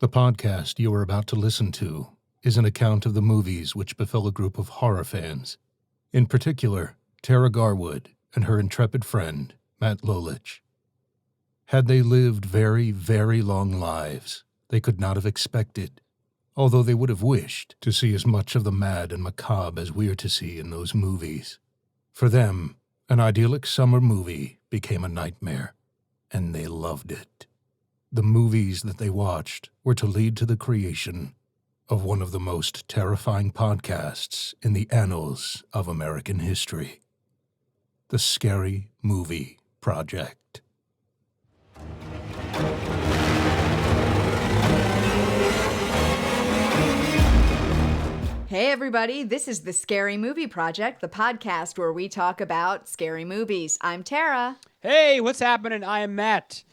The podcast you are about to listen to is an account of the movies which befell a group of horror fans, in particular, Tara Garwood and her intrepid friend, Matt Lolich. Had they lived very, very long lives, they could not have expected, although they would have wished, to see as much of the mad and macabre as we are to see in those movies. For them, an idyllic summer movie became a nightmare, and they loved it. The movies that they watched were to lead to the creation of one of the most terrifying podcasts in the annals of American history. The Scary Movie Project. Hey everybody, this is The Scary Movie Project, the podcast where we talk about scary movies. I'm Tara. Hey, what's happening? I am Matt.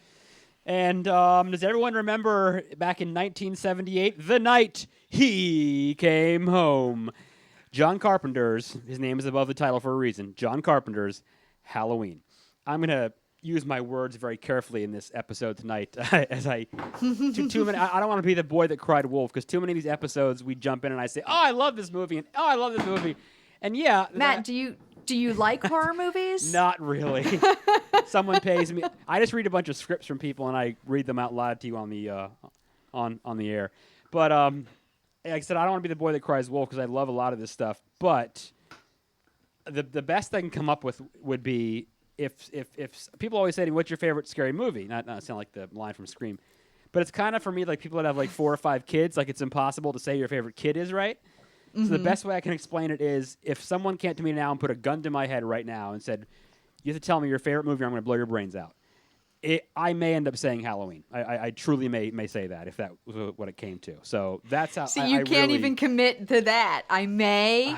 And does everyone remember back in 1978, the night he came home? John Carpenter's, his name is above the title for a reason, John Carpenter's Halloween. I'm going to use my words very carefully in this episode tonight as I too many. I don't want to be the boy that cried wolf, because too many of these episodes we jump in and I say, oh, I love this movie, and oh, I love this movie. And yeah. Matt, do you like horror movies? Not really. Someone pays me. I just read a bunch of scripts from people and I read them out loud to you on the on the air. But like I said, I don't want to be the boy that cries wolf because I love a lot of this stuff. But the best I can come up with would be if people always say to me, "What's your favorite scary movie?" Not sound like the line from Scream, but it's kind of for me like people that have like 4 or 5 kids. Like it's impossible to say your favorite kid is, right? So the best way I can explain it is if someone came to me now and put a gun to my head right now and said, you have to tell me your favorite movie or I'm going to blow your brains out. I may end up saying Halloween. I truly may say that if that was what it came to. So that's how. So you can't even commit to that. I may.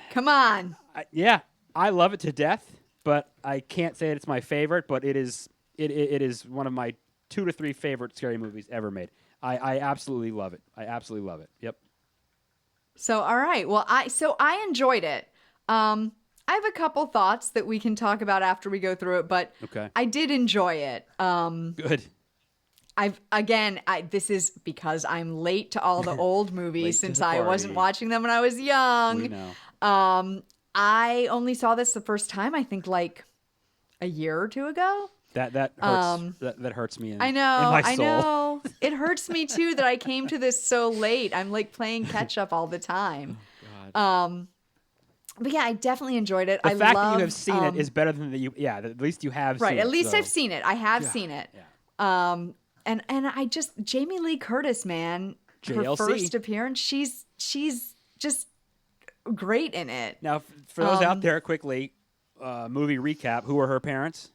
Come on. Yeah, I love it to death, but I can't say it's my favorite. But it is one of my 2 to 3 favorite scary movies ever made. I absolutely love it. I absolutely love it. Yep. So all right. Well, I enjoyed it. I have a couple thoughts that we can talk about after we go through it, but okay. I did enjoy it. Good. This is because I'm late to all the old movies since I wasn't watching them when I was young. We know. I only saw this the first time, I think, like a year or 2 ago. That hurts. That hurts me. I know. In my soul. I know. It hurts me too that I came to this so late. I'm like playing catch up all the time. Oh, God. But yeah, I definitely enjoyed it. The fact that you have seen it is better than at least you have seen it. Right, at least so. I've seen it. I have seen it. Yeah. And I just, Jamie Lee Curtis, man, her JLC. first appearance, she's just great in it. Now, for those out there, quickly, movie recap. Who were her parents?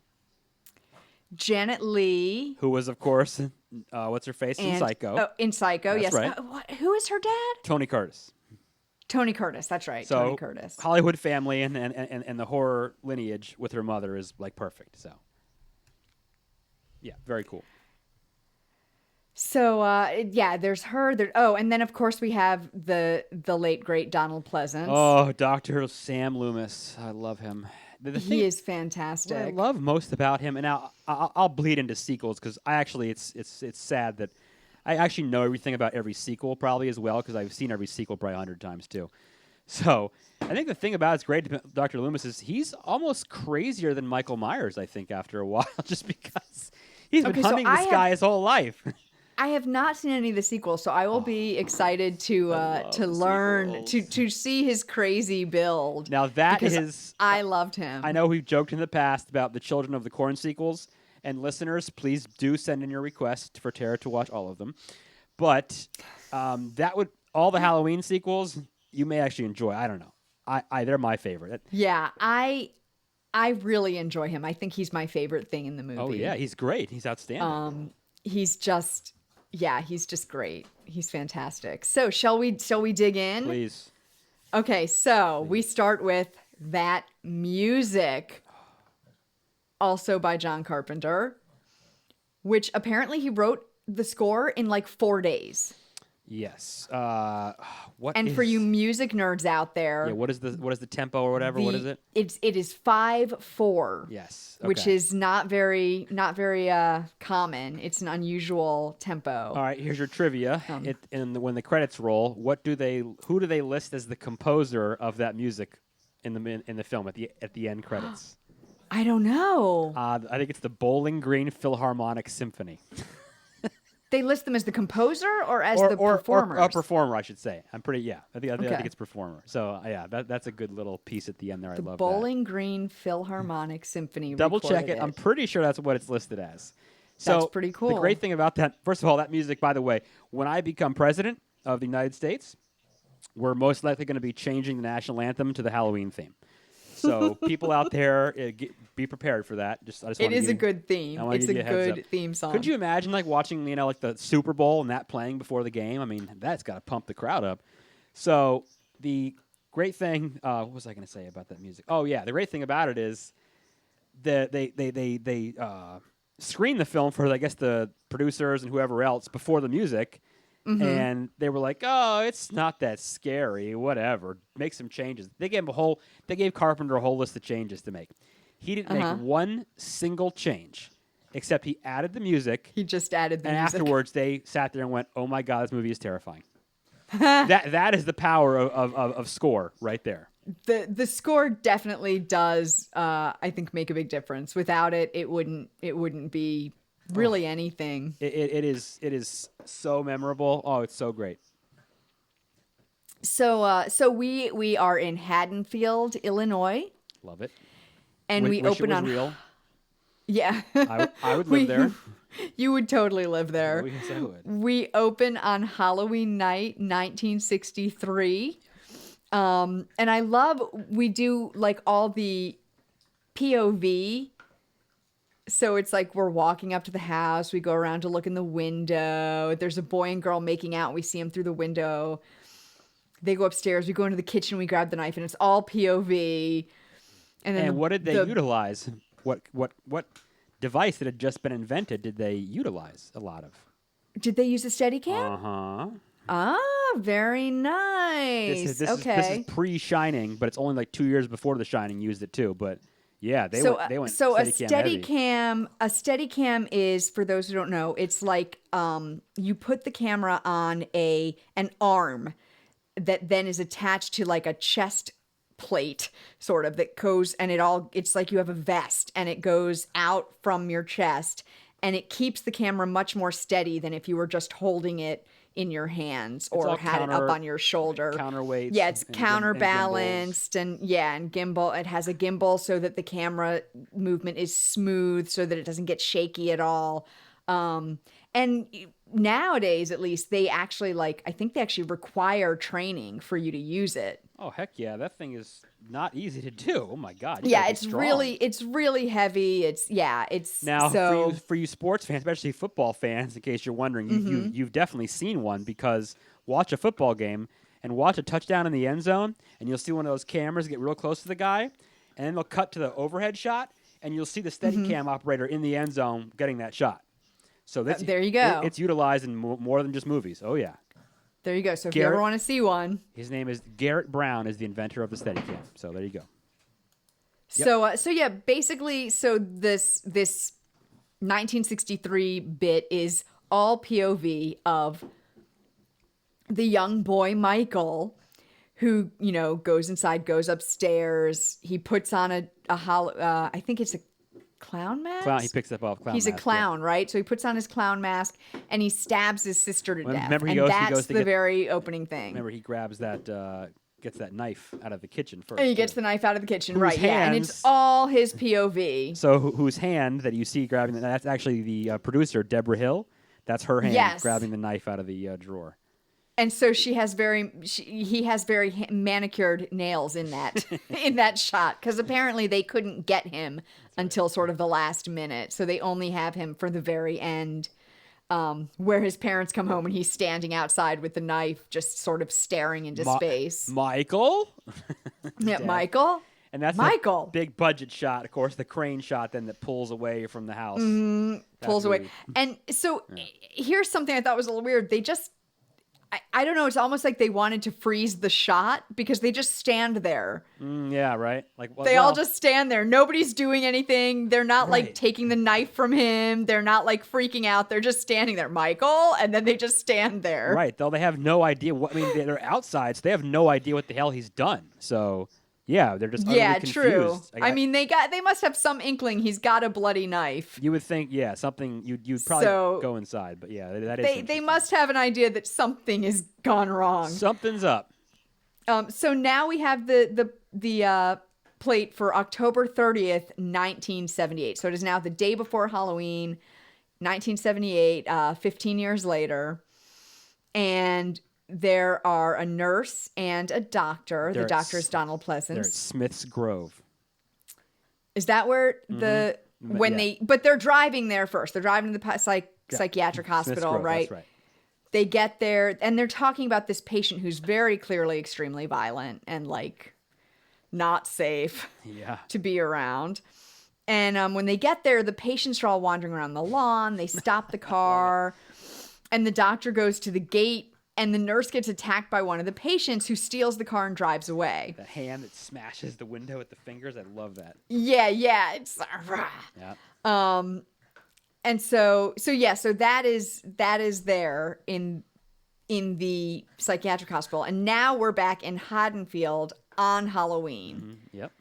Janet Leigh. Who was, of course, what's her face in Psycho. Oh, in Psycho, That's yes. right. Who is her dad? Tony Curtis. Tony Curtis, that's right. So, Tony Curtis. Hollywood family and the horror lineage with her mother is like perfect. So, yeah, very cool. So, there's her. And then, of course, we have the late, great Donald Pleasance. Oh, Dr. Sam Loomis. I love him. He is fantastic. What I love most about him, and now I'll bleed into sequels because it's sad that I actually know everything about every sequel probably as well because I've seen every sequel probably 100 times too. So I think the thing about it's great about Dr. Loomis is he's almost crazier than Michael Myers, I think, after a while, just because he's been hunting this guy his whole life. I have not seen any of the sequels, so I will be excited to learn to see his crazy build. Now that is, I loved him. I know we've joked in the past about the Children of the Corn sequels, and listeners, please do send in your request for Tara to watch all of them. But all the Halloween sequels you may actually enjoy. I don't know. They're my favorite. Yeah, I really enjoy him. I think he's my favorite thing in the movie. Oh yeah, he's great. He's outstanding. He's just great. He's fantastic. So shall we dig in? Please. Okay, so we start with that music, also by John Carpenter, which apparently he wrote the score in like 4 days. Yes. What And is, for you music nerds out there, Yeah, what is the tempo or whatever? What is it? It is 5/4. Yes. Which okay. is not very common. It's an unusual tempo. All right, here's your trivia. When the credits roll, who do they list as the composer of that music in the film at the end credits? I don't know. I think it's the Bowling Green Philharmonic Symphony. They list them as the composer or as the performers? Or a performer, I should say. I think Okay. it's performer. So yeah, that's a good little piece at the end there. I The love Bowling Green Philharmonic Symphony. that. Double check recorded it. I'm pretty sure that's what it's listed as. So That's pretty cool. The great thing about that, first of all, that music, by the way, when I become president of the United States, we're most likely going to be changing the national anthem to the Halloween theme. So people out there, be prepared for that. It is a good theme. It's a good theme song. Could you imagine watching like the Super Bowl and that playing before the game? I mean, that's got to pump the crowd up. So the great thing, what was I going to say about that music? Oh yeah, the great thing about it is that they screened the film for I guess the producers and whoever else before the music. Mm-hmm. And they were like, "Oh, it's not that scary. Whatever. Make some changes." They gave Carpenter a whole list of changes to make. He didn't make one single change, except he added the music. He just added the and music. afterwards, they sat there and went, "Oh my God, this movie is terrifying." that is the power of score right there. The score definitely does, I think, make a big difference. Without it, it wouldn't be really anything. It is so memorable. Oh, it's so great. So we are in Haddonfield, Illinois, Love it. and we Wish open it was on. real. Yeah, I would live there. You would totally live there. Oh, yes, I would. We open on Halloween night, 1963. And I love, we do like all the POV. So it's like we're walking up to the house. We go around to look in the window. There's a boy and girl making out. We see them through the window. They go upstairs. We go into the kitchen. We grab the knife, and it's all POV. And what did they utilize? What device that had just been invented did they utilize a lot of? Did they use a Steadicam? Uh-huh. Ah, very nice. This is pre-Shining, but it's only like 2 years before The Shining used it too. But yeah, they went so a Steadicam heavy. A Steadicam is, for those who don't know, it's like you put the camera on an arm that then is attached to like a chest plate sort of that goes, and it's like you have a vest and it goes out from your chest, and it keeps the camera much more steady than if you were just holding it in your hands or had it up on your shoulder. Counterweights. Yeah, it's counterbalanced and gimbal. It has a gimbal so that the camera movement is smooth so that it doesn't get shaky at all. And nowadays, at least, they actually I think they actually require training for you to use it. Oh heck yeah, that thing is not easy to do. Oh my God. Yeah, it's really heavy. It's now so for you sports fans, especially football fans, in case you're wondering, you've definitely seen one, because watch a football game and watch a touchdown in the end zone, and you'll see one of those cameras get real close to the guy, and then they'll cut to the overhead shot, and you'll see the Steadicam operator in the end zone getting that shot. So there you go. It's utilized in more than just movies. Oh yeah. There you go. So if you ever want to see one, his name is Garrett Brown, is the inventor of the Steadicam. So there you go. Yep. So yeah, basically, so this 1963 bit is all POV of the young boy Michael, who goes inside, goes upstairs. He puts on a I think it's a clown mask? He picks up off clown He's mask. a clown, right? So he puts on his clown mask and he stabs his sister to death. Remember, that's the very opening thing. Remember, he grabs gets that knife out of the kitchen first. And he gets the knife out of the kitchen, Whose right? Yeah, and it's all his POV. So whose hand that you see grabbing that's actually the producer, Deborah Hill. That's her hand grabbing the knife out of the drawer. And so he has very manicured nails in that in that shot, because apparently they couldn't get him until sort of the last minute, so they only have him for the very end, where his parents come home and he's standing outside with the knife, just sort of staring into space. Michael. Yeah, Michael. And that's Michael. a big budget shot, of course, the crane shot then that pulls away from the house. Pulls away. And so here's something I thought was a little weird. I don't know. It's almost like they wanted to freeze the shot because they just stand there. Yeah, right. Like They all just stand there. Nobody's doing anything. They're not like taking the knife from him. They're not like freaking out. They're just standing there, Michael, and then they just stand there. Right. Though they have no idea what. I mean, they're outside, so they have no idea what the hell he's done. So yeah, they're just utterly confused. True. I mean, they must have some inkling he's got a bloody knife. You would think, yeah, something. You'd probably go inside, but yeah, that is. They must have an idea that something has gone wrong. Something's up. So now we have the plate for October 30th, 1978. So it is now the day before Halloween, 1978, 15 years later. And there are a nurse and a doctor. The doctor is Donald Pleasance. They're at Smith's Grove. Is that where but they're driving there first. They're driving to the psychiatric hospital, Grove, right? That's right. They get there and they're talking about this patient who's very clearly extremely violent and like not safe to be around. And when they get there, the patients are all wandering around the lawn. They stop the car and the doctor goes to the gate and the nurse gets attacked by one of the patients who steals the car and drives away. The hand that smashes the window with the fingers. I love that. Yeah. It's And so that is there in the psychiatric hospital. And now we're back in Haddonfield on Halloween. Yep.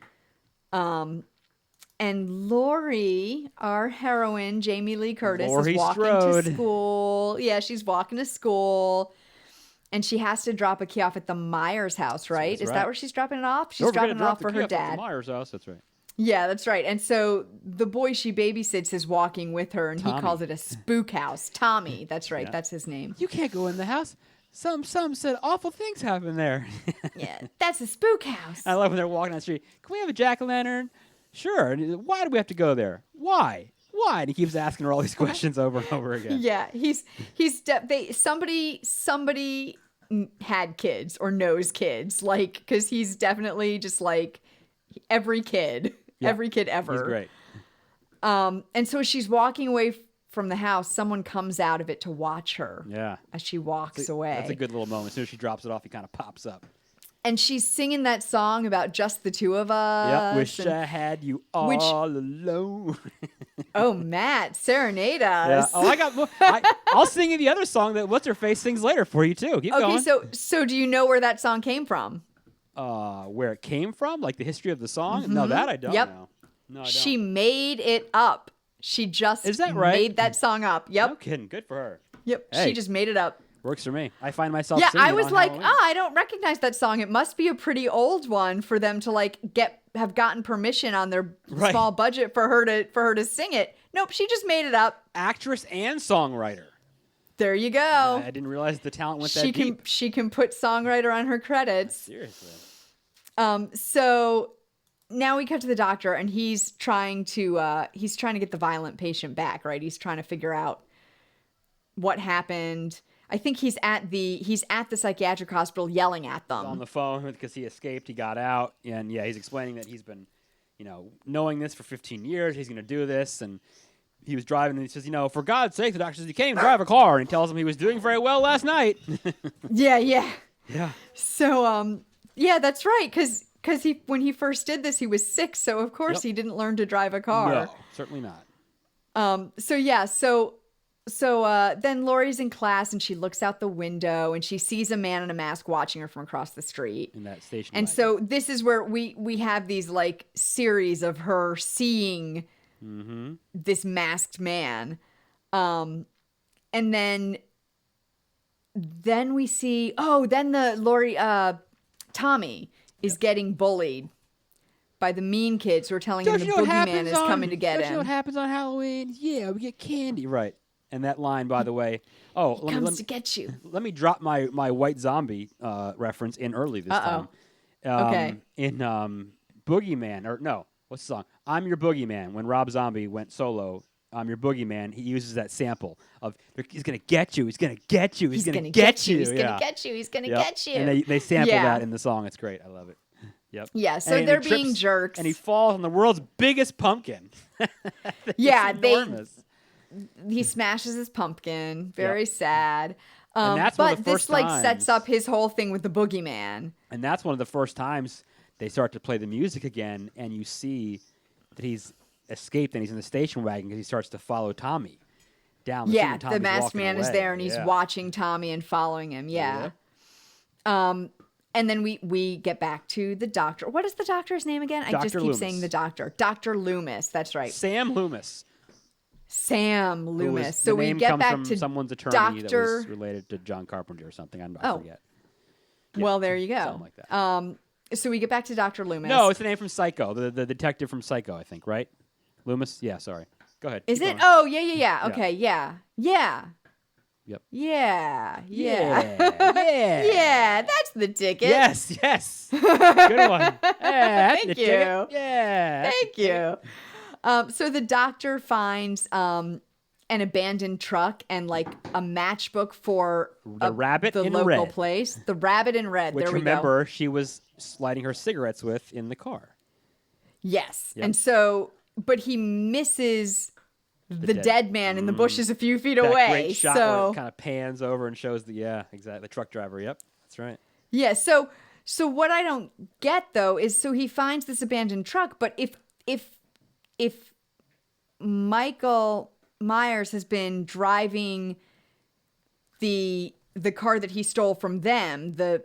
And Laurie, our heroine, Jamie Lee Curtis, Laurie is walking Strode. to school. Yeah, she's walking to school. And she has to drop a key off at the Myers house, right? That's Is right. that where she's dropping it off? She's dropping it off for her dad. At the Myers house, that's right. Yeah, that's right. And so the boy she babysits is walking with her, and Tommy. he calls it a spook house. Tommy, that's right. Yeah. That's his name. You can't go in the house. Some said awful things happen there. Yeah, that's a spook house. I love when they're walking down the street. Can we have a jack-o'-lantern? Sure. And why do we have to go there? Why? And he keeps asking her all these questions over and over again. Yeah, somebody had kids or knows kids, like, because he's definitely just like every kid ever. He's great. And so as she's walking away from the house, someone comes out of it to watch her. Yeah. As she walks away. That's a good little moment. As soon as she drops it off, he kind of pops up. And she's singing that song about just the two of us. Yep. Wish I had you all alone. Oh, Matt, serenade us. Yeah. Oh, I got more. I'll sing you the other song that What's Her Face sings later for you too. Keep going. So do you know where that song came from? Where it came from, like the history of the song? No, that I don't know. No, I don't. She made it up. She just Is that right? made that song up. Yep. No kidding. Good for her. Yep. Hey. She just made it up. Works for me. I find myself Yeah, singing I was on like, Halloween. I don't recognize that song. It must be a pretty old one for them to like have gotten permission on their small budget for her to sing it. Nope, she just made it up. Actress and songwriter. There you go. I didn't realize the talent went that deep. She can put songwriter on her credits. Seriously. So now we cut to the doctor, and he's trying to get the violent patient back, right? He's trying to figure out what happened. I think he's at the psychiatric hospital yelling at them. On the phone because he escaped, he got out, and yeah, he's explaining that he's been, knowing this for 15 years. He's going to do this, and he was driving, and he says, for God's sake, the doctor says, you can't even drive a car, and he tells him he was doing very well last night. Yeah. So, yeah, that's right, because when he first did this, he was 6, so of course he didn't learn to drive a car. No, certainly not. So then Laurie's in class and she looks out the window and she sees a man in a mask watching her from across the street. In that station And wagon. so this is where we have these like series of her seeing this masked man. And then we see, then the Laurie, Tommy is getting bullied by the mean kids who are telling him the boogeyman is coming to get him. Don't you know what happens on Halloween? Yeah, we get candy. Right. And that line, by the way, comes to get you. Let me drop my white zombie reference in early this time. Okay. In Boogeyman, or no, what's the song? I'm Your Boogeyman. When Rob Zombie went solo, I'm Your Boogeyman, he uses that sample of, he's going to get you, he's going to get you, he's going to get you. He's going to get you, he's going to get you. And they sample that in the song. It's great. I love it. Yep. Yeah, so they're being jerks. And he falls on the world's biggest pumpkin. Yeah, enormous. he smashes his pumpkin. Very sad. And that's one of But the this first like times, sets up his whole thing with the boogeyman. and that's one of the first times they start to play the music again, and you see that he's escaped and he's in the station wagon because he starts to follow Tommy down. Yeah, Tommy's the masked walking man is away. there and he's Yeah. watching Tommy and following him. Yeah. And then we get back to the doctor. What is the doctor's name again? I just Dr. keep Loomis. saying the doctor. Dr. Loomis. That's right. Sam Loomis. Sam who Loomis. was- So the we name get comes back from to someone's attorney that Doctor. was related to John Carpenter or something. I Oh. forget. Yeah, Well, there you go. something like that. So we get back to Dr. Loomis. No, it's the name from Psycho, the detective from Psycho, I think, right? Loomis? Yeah, sorry. Go ahead. Is keep it? going. Oh, yeah. Okay, yeah. Yep. Yeah. Yeah. Yeah, that's the ticket. Yes. Good one. Thank the you. ticket. Yeah. Thank you. So the doctor finds an abandoned truck and like a matchbook for The rabbit the in local red. place. The rabbit in red. Which, there we remember, go. she was lighting her cigarettes with in the car. Yes. Yep. And so, but he misses the dead man in the bushes a few feet That away. great shot where So it kind of pans over and shows the truck driver. Yep, that's right. yeah. So what I don't get though is so he finds this abandoned truck, but if Michael Myers has been driving the car that he stole from them, the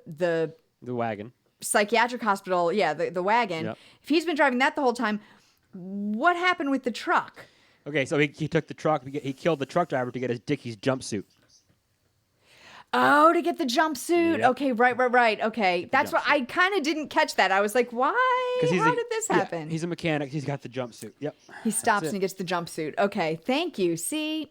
The wagon. psychiatric hospital, the wagon. Yep. If he's been driving that the whole time, what happened with the truck? Okay, so he took the truck. He killed the truck driver to get his Dickies jumpsuit. Oh, to get the jumpsuit. Yep. Okay, right. Okay, that's what jumpsuit. I kind of didn't catch that. I was like, why? How did this happen? He's a mechanic. He's got the jumpsuit. Yep. He stops it. and he gets the jumpsuit. Okay, thank you. See,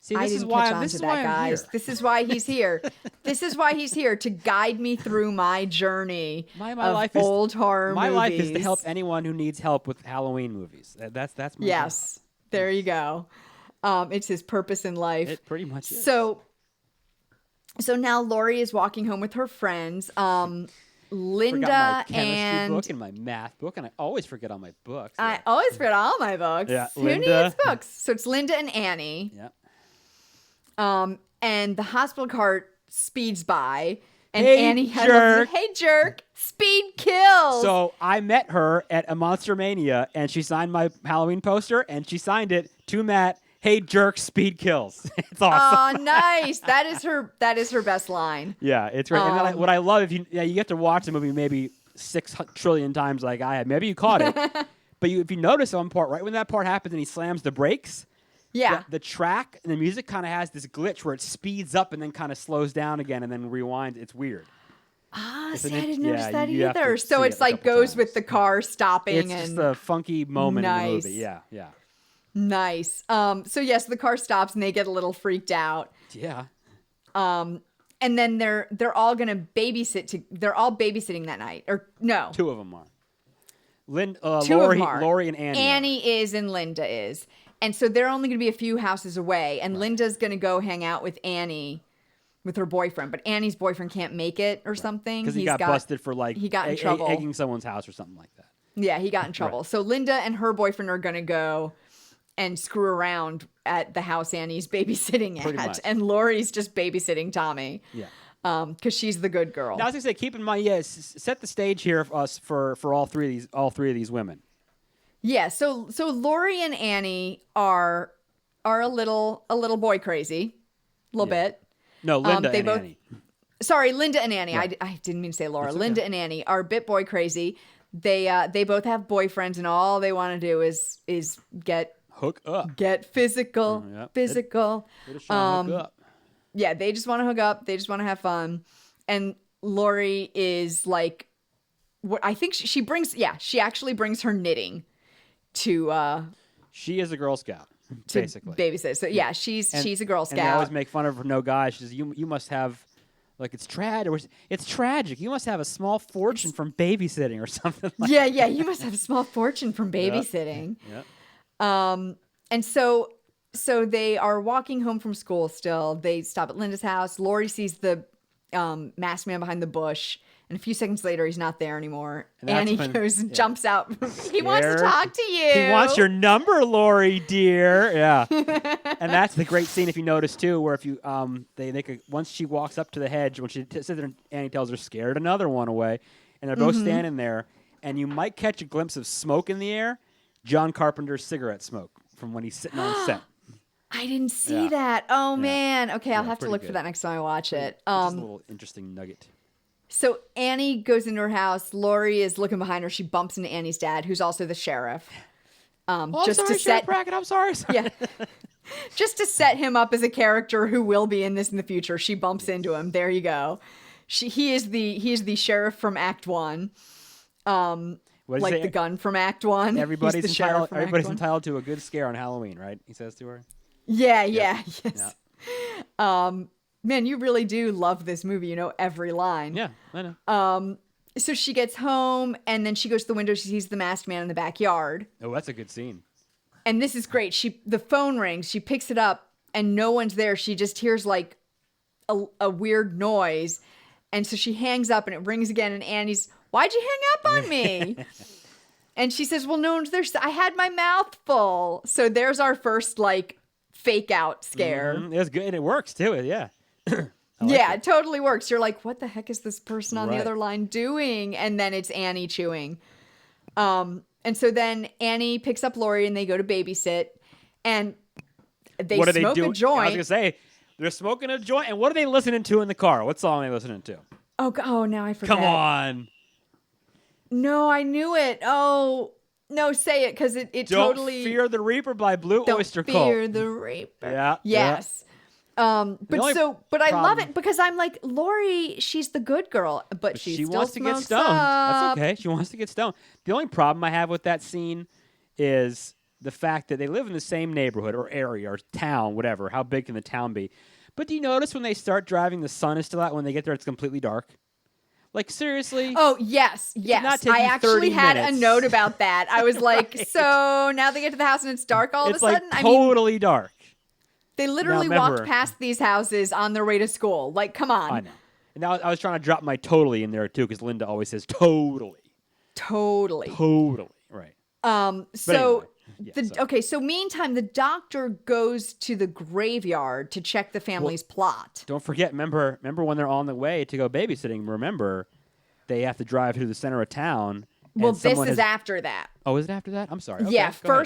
See, I this is didn't why catch I'm on this to is that, why I'm guys. here. This is why he's here. This is why he's here to guide me through my journey My of life old horror my movies. life is to help anyone who needs help with Halloween movies. That's my Yes, there you go. It's his purpose in life. job. It pretty much is. So now Laurie is walking home with her friends. Linda Forgot my chemistry and book and my math book, and I always forget all my books. I always forget all my books. Yeah, Who Linda. needs books? So it's Linda and Annie. Yeah. And the hospital cart speeds by, and Hey, Annie has jerk. hey jerk, speed kills. So I met her at a Monster Mania, and she signed my Halloween poster, and she signed it to Matt. Hey, jerk, speed kills. It's awesome. oh, nice. That is her best line. Yeah, it's right. And then what I love, if you get to watch the movie maybe 6 trillion times like I have. Maybe you caught it, but if you notice one part, right when that part happens and he slams the brakes, Yeah. the track and the music kind of has this glitch where it speeds up and then kind of slows down again and then rewinds. It's weird. See, an I in- didn't notice yeah, that you have to either. So see it's it a like couple goes times. with the car stopping It's and just a funky moment in the Nice. movie. Yeah. nice. So yes, the car stops and they get a little freaked out. Yeah. And then they're all gonna babysit. They're all babysitting that night, or no? 2 of them are. Two Laurie, of them are. Laurie and Annie. Annie is and Linda is. And so they're only going to be a few houses away. And Linda's going to go hang out with Annie, with her boyfriend. But Annie's boyfriend can't make it or something. Because he got busted for he got in trouble. egging someone's house or something like that. Yeah, he got in trouble. Right. So Linda and her boyfriend are going to go and screw around at the house Annie's babysitting Pretty at. much. And Laurie's just babysitting Tommy. Yeah. Because she's the good girl. Now, I was gonna say, keep in mind, set the stage here for us for all three of these women. Yeah, so Laurie and Annie are a little boy crazy, a little bit. No, Linda they and both- Annie. Sorry, Linda and Annie. Yeah. I didn't mean to say Laura. It's okay. Linda and Annie are a bit boy crazy. They both have boyfriends, and all they want to do is get Hook up. physical, Yep. physical. They're just trying to hook up. Yeah, they just want to hook up. They just want to have fun. And Laurie is like, what I think she brings. Yeah, she actually brings her knitting to She is a Girl Scout, to basically. babysit. So yeah, she's a Girl And they Scout. always make fun of her. No guy. She says, "You must have." Like it's tragic. You must have a small fortune from babysitting or something like Yeah, you must have a small fortune from babysitting. that. And so they are walking home from school still. They stop at Linda's house. Laurie sees the masked man behind the bush. And a few seconds later, he's not there anymore. And that's Annie when- goes and yeah. jumps out. He wants to Scared. talk to you. He wants your number, Laurie, dear. Yeah. And that's the great scene, if you notice, too, where if you they make once she walks up to the hedge, when she sits there, and Annie tells her, scared another one away. And they're both standing there. And you might catch a glimpse of smoke in the air. John Carpenter's cigarette smoke from when he's sitting on set. I didn't see Yeah. that. Oh, Yeah. man. Okay, I'll Yeah, have to pretty look good. for that next time I watch it. Just a little interesting nugget. So Annie goes into her house. Laurie is looking behind her. She bumps into Annie's dad, who's also the sheriff. Just to set Brackett, I'm sorry. yeah, just to set him up as a character who will be in this in the future. She bumps into him. There you go. He is the sheriff from Act 1. What did he Like say? the gun from Act 1. He's the Everybody's sheriff entitled. from Act Everybody's 1. entitled to a good scare on Halloween, right? He says to her. Yeah, yes. Man, you really do love this movie. You know every line. Yeah, I know. So she gets home, and then she goes to the window. She sees the masked man in the backyard. Oh, that's a good scene. And this is great. The phone rings. She picks it up, and no one's there. She just hears like a weird noise, and so she hangs up, and it rings again. And Annie's, "Why'd you hang up on me?" And she says, "Well, no one's there. I had my mouth full." So there's our first like fake out scare. Mhm. It was good, and it works too. Yeah. Yeah, it totally works. You're like, what the heck is this person on the Right. other line doing? And then it's Annie chewing. And so then Annie picks up Laurie and they go to babysit. And they What are they smoke doing? a joint. I was gonna say they're smoking a joint, and what are they listening to in the car? What song are they listening to? Oh, now I forget. Come on! No, I knew it. Oh, no, say it because it Don't totally. Fear the Reaper by Blue Don't Oyster Cult. fear the Reaper. Yeah. Yes. only But I love problem- it because I'm like, Laurie, she's the good girl, but she still wants to get smokes stoned. That's up. okay. She wants to get stoned. The only problem I have with that scene is the fact that they live in the same neighborhood or area or town, whatever. How big can the town be? But do you notice when they start driving, the sun is still out. When they get there, it's completely dark. Like, seriously? Oh, yes. not take I you actually 30 had minutes. a note about that. I was like, Right. so now they get to the house and it's dark all it's of a sudden? like I mean, totally dark. they literally remember- walked past these houses on their way to school. Like, come on. I know. And now I was trying to drop my totally in there, too, because Linda always says totally. Totally. Totally. Right. So, anyway, yeah, sorry. okay, so meantime, the doctor goes to the graveyard to check the family's plot. Don't forget, remember when they're on the way to go babysitting, remember, they have to drive through the center of town. and Well, this someone is has- after that. Oh, is it after that? I'm sorry. Okay, Yeah, go ahead.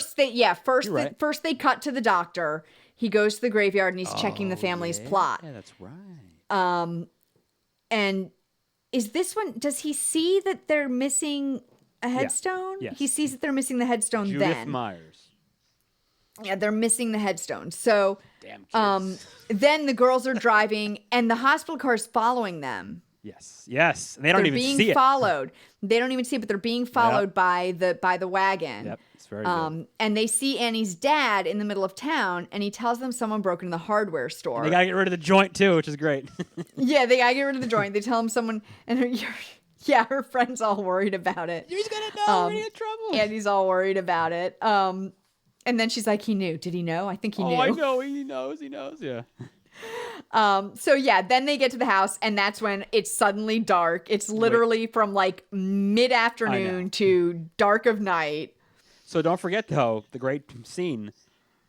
first You're right. first they cut to the doctor. He goes to the graveyard and he's checking the family's plot. Yeah, that's right. And is this one, does he see that they're missing a headstone? Yes. He sees that they're missing the headstone Judith then. Myers. Yeah, they're missing the headstone. So Damn kids. then the girls are driving and the hospital car is following them. Yes. And they don't They're even being see it. followed. They don't even see it, but they're being followed by the wagon. Yep, it's very good. And they see Annie's dad in the middle of town, and he tells them someone broke into the hardware store. They got to get rid of the joint, too, which is great. Yeah, they gotta get rid of the joint. They tell him someone, and her friend's all worried about it. He's going to know. We're in trouble. Annie's all worried about it. And then she's like, he knew. Did he know? I think he knew. Oh, I know. He knows. Yeah. So yeah, then they get to the house, and that's when it's suddenly dark. It's literally from like I know. mid-afternoon to dark of night. So don't forget, though, the great scene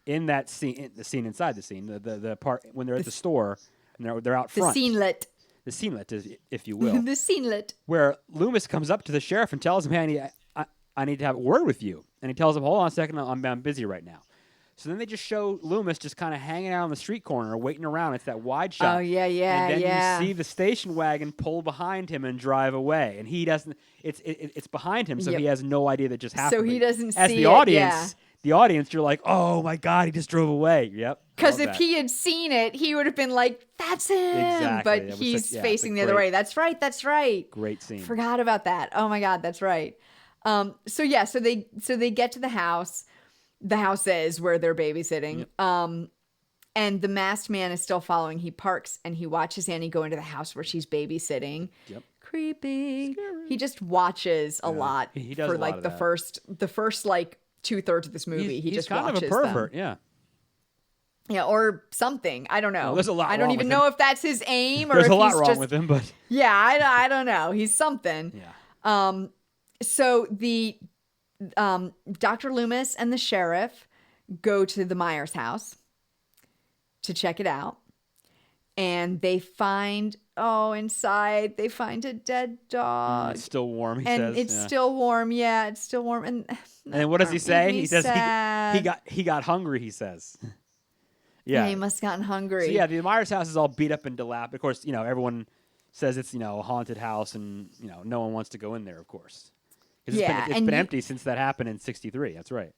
in that scene, the scene inside the scene, the part when they're at the store and they're out The front. scenelet. The scenelet, if you will. The scenelet. Where Loomis comes up to the sheriff and tells him, hey, I need to have a word with you. And he tells him, hold on a second, I'm busy right now. So then they just show Loomis just kind of hanging out on the street corner, waiting around. It's that wide shot. Oh, yeah, And then yeah. you see the station wagon pull behind him and drive away. And he doesn't, it's behind him, so Yep. he has no idea that just happened. So he But doesn't as see the it, audience, the audience, you're like, oh my God, he just drove away. Yep. Because Love if that. he had seen it, he would have been like, that's him. Exactly. But That was he's such- yeah, facing it's the a other great- way. That's right. Great scene. Forgot about that. Oh my God, that's right. So they get to the house. The house is where they're babysitting. Yep. And the masked man is still following. He parks and he watches Annie go into the house where she's babysitting. Yep. Creepy. He just watches a lot he does for a lot like of the that. first like 2/3 of this movie. He's just kind watches of a pervert, them. yeah. Yeah, or something. I don't know. Well, there's a lot I don't wrong even with know him. if that's his aim or There's if a lot he's wrong just, with him, but yeah, I don't know. He's something. yeah. So the Dr. Loomis and the sheriff go to the Myers house to check it out. And they find, inside, they find a dead dog. It's still warm, he and says. it's yeah. still warm. Yeah, it's still warm. And then what does he say? He says sad. he got hungry, he says. Yeah. He must have gotten hungry. So yeah, the Myers house is all beat up and dilapidated. Of course, everyone says it's, a haunted house and, no one wants to go in there, of course. Because it's been empty since that happened in 1963. That's right.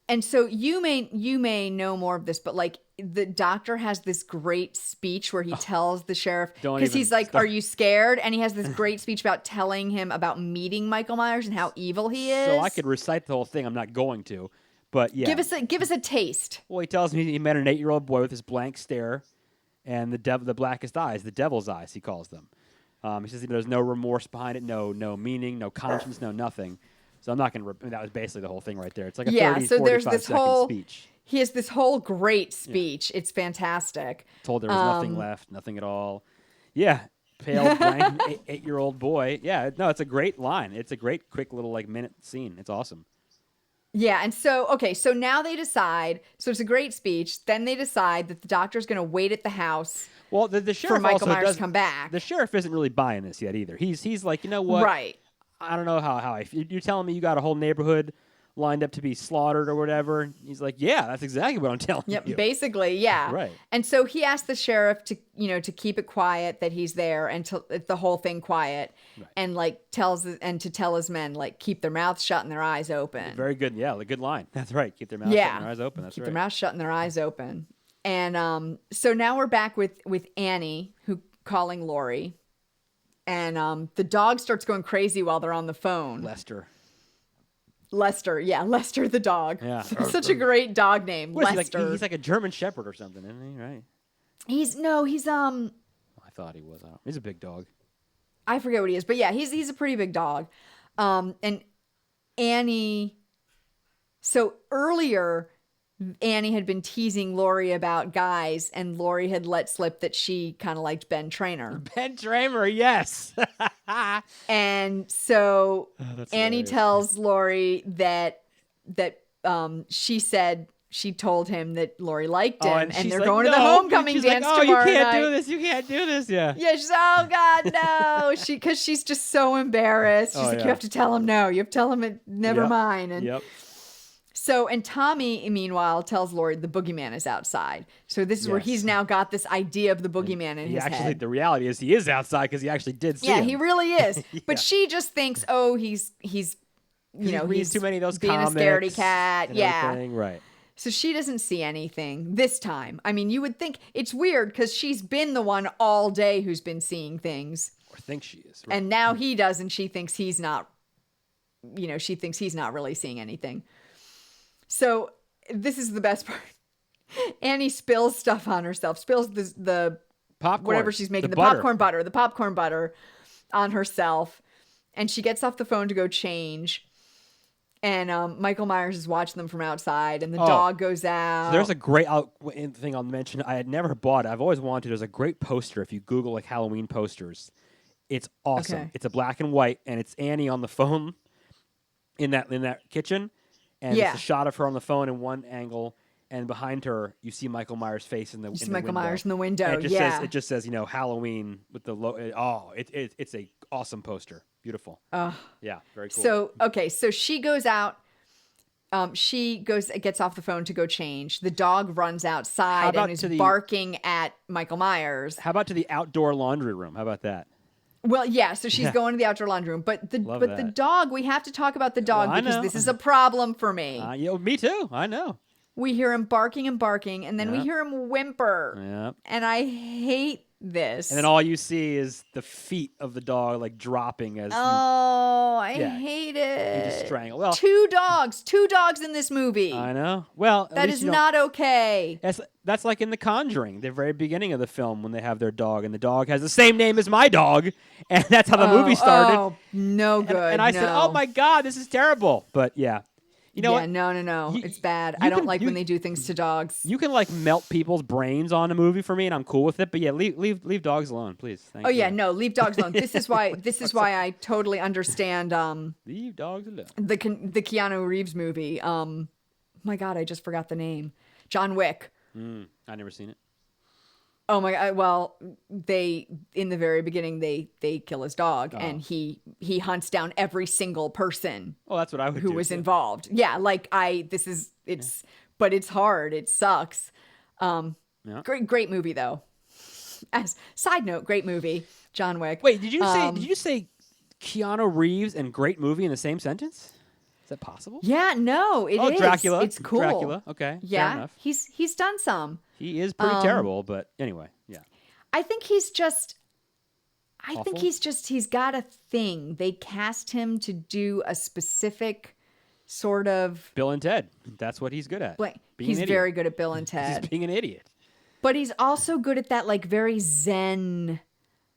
And so you may know more of this, but like the doctor has this great speech where he tells the sheriff, because he's like, "Are you scared?" And he has this great speech about telling him about meeting Michael Myers and how evil he is. So I could recite the whole thing. I'm not going to, but yeah. Give us a taste. Well, he tells me he met an 8-year-old boy with his blank stare and the blackest eyes, the devil's eyes, he calls them. He says there's no remorse behind it, no meaning, no conscience, no nothing. So I'm not going to. That was basically the whole thing right there. It's like a 30, so 45 there's this second speech. He has this whole great speech. Yeah. It's fantastic. Told there was nothing left, nothing at all. Yeah, pale, blank 8-year-old boy. Yeah, no, it's a great line. It's a great, quick little minute scene. It's awesome. Yeah, and so now they decide. So it's a great speech. Then they decide that the doctor's going to wait at the house. Well, the sheriff for Michael also Myers to come back. The sheriff isn't really buying this yet either. He's like, you know what? Right. I don't know how you're telling me you got a whole neighborhood lined up to be slaughtered or whatever. He's like, yeah, that's exactly what I'm telling you. Yep, basically, yeah. Right. And so he asked the sheriff to keep it quiet, that he's there, and to the whole thing quiet, right. And tell his men keep their mouths shut and their eyes open. Very good, yeah, a good line. That's right. Keep their mouths shut and their eyes open. That's keep right. Keep their mouths shut and their eyes open. And so now we're back with Annie, who calling Laurie. And the dog starts going crazy while they're on the phone. Lester, yeah, Lester the dog. Yeah. Such a great dog name, Lester. He's like a German Shepherd or something, isn't he? Right? He's I thought he was. He's a big dog. I forget what he is, but yeah, he's a pretty big dog. And Annie. So earlier, Annie had been teasing Laurie about guys, and Laurie had let slip that she kind of liked Ben Traynor. Ben Traynor, yes. And so Annie tells Laurie that she said she told him that Laurie liked him, and they're going to the homecoming dance tomorrow you can't night. do this. You can't do this. Yeah. Yeah. She's oh God no. Because she's just so embarrassed. She's like, you have to tell him no. You have to tell him it. Never mind. And yep. So, and Tommy, meanwhile, tells Laurie the boogeyman is outside. So this is where he's now got this idea of the boogeyman in his head. The reality is he is outside because he actually did see him. Yeah, he really is. But she just thinks, he's he's too many of those being a scaredy cat. Yeah. Everything. Right. So she doesn't see anything this time. I mean, you would think it's weird because she's been the one all day who's been seeing things. Or thinks she is. Right. And now he does, and she thinks he's not, she thinks he's not really seeing anything. So this is the best part. Annie spills stuff on herself, spills the popcorn, whatever she's making, the popcorn butter on herself. And she gets off the phone to go change. And Michael Myers is watching them from outside, and the dog goes out. So there's a great thing I'll mention. I had never bought it. I've always wanted. There's a great poster. If you Google Halloween posters, it's awesome. Okay. It's a black and white, and it's Annie on the phone in that kitchen. And it's a shot of her on the phone in one angle, and behind her you see Michael Myers' face in the window. Michael Myers in the window. And it just says Halloween with the it's a awesome poster. Beautiful. Yeah, very cool. So she goes out. Gets off the phone to go change. The dog runs outside and is barking at Michael Myers. How about to the outdoor laundry room? How about that? Well, yeah, so she's going to the outdoor laundry room. But the dog, we have to talk about the dog because this is a problem for me. Me too. I know. We hear him barking and barking, and then we hear him whimper. Yep. And I hate this. And then all you see is the feet of the dog dropping as I hate it. He just strangled. Well, two dogs in this movie. I know. Well, that is not okay. That's like in The Conjuring, the very beginning of the film when they have their dog, and the dog has the same name as my dog, and that's how the movie started. Oh, no good. And I said, oh my God, this is terrible. But yeah. You know what? No. You- It's bad. you I don't can- like you- when they do things to dogs. You can like melt people's brains on a movie for me, and I'm cool with it. But yeah, leave dogs alone, please. Thank Oh you. yeah, no, leave dogs alone. This is why I totally understand Leave dogs alone. the Keanu Reeves movie. My God, I just forgot the name. John Wick. I never seen it. Oh my God. Well, they in the very beginning they kill his dog and he hunts down every single person Oh, that's what I would who do. was too. involved. Yeah, like but it's hard. It sucks. Yeah. Great movie though. As side note, great movie. John Wick. Wait, did you say Keanu Reeves and great movie in the same sentence? Is that possible? Yeah, no, it is. Dracula. It's cool. Dracula. Okay. Fair Yeah, enough. he's done some. He is pretty terrible, but anyway, yeah. I think he's just. Awful? He's got a thing. They cast him to do a specific sort of. Bill and Ted. That's what he's good at. Like, Being he's an idiot. very good at Bill and He's Ted, being an idiot. but he's also good at that like very zen.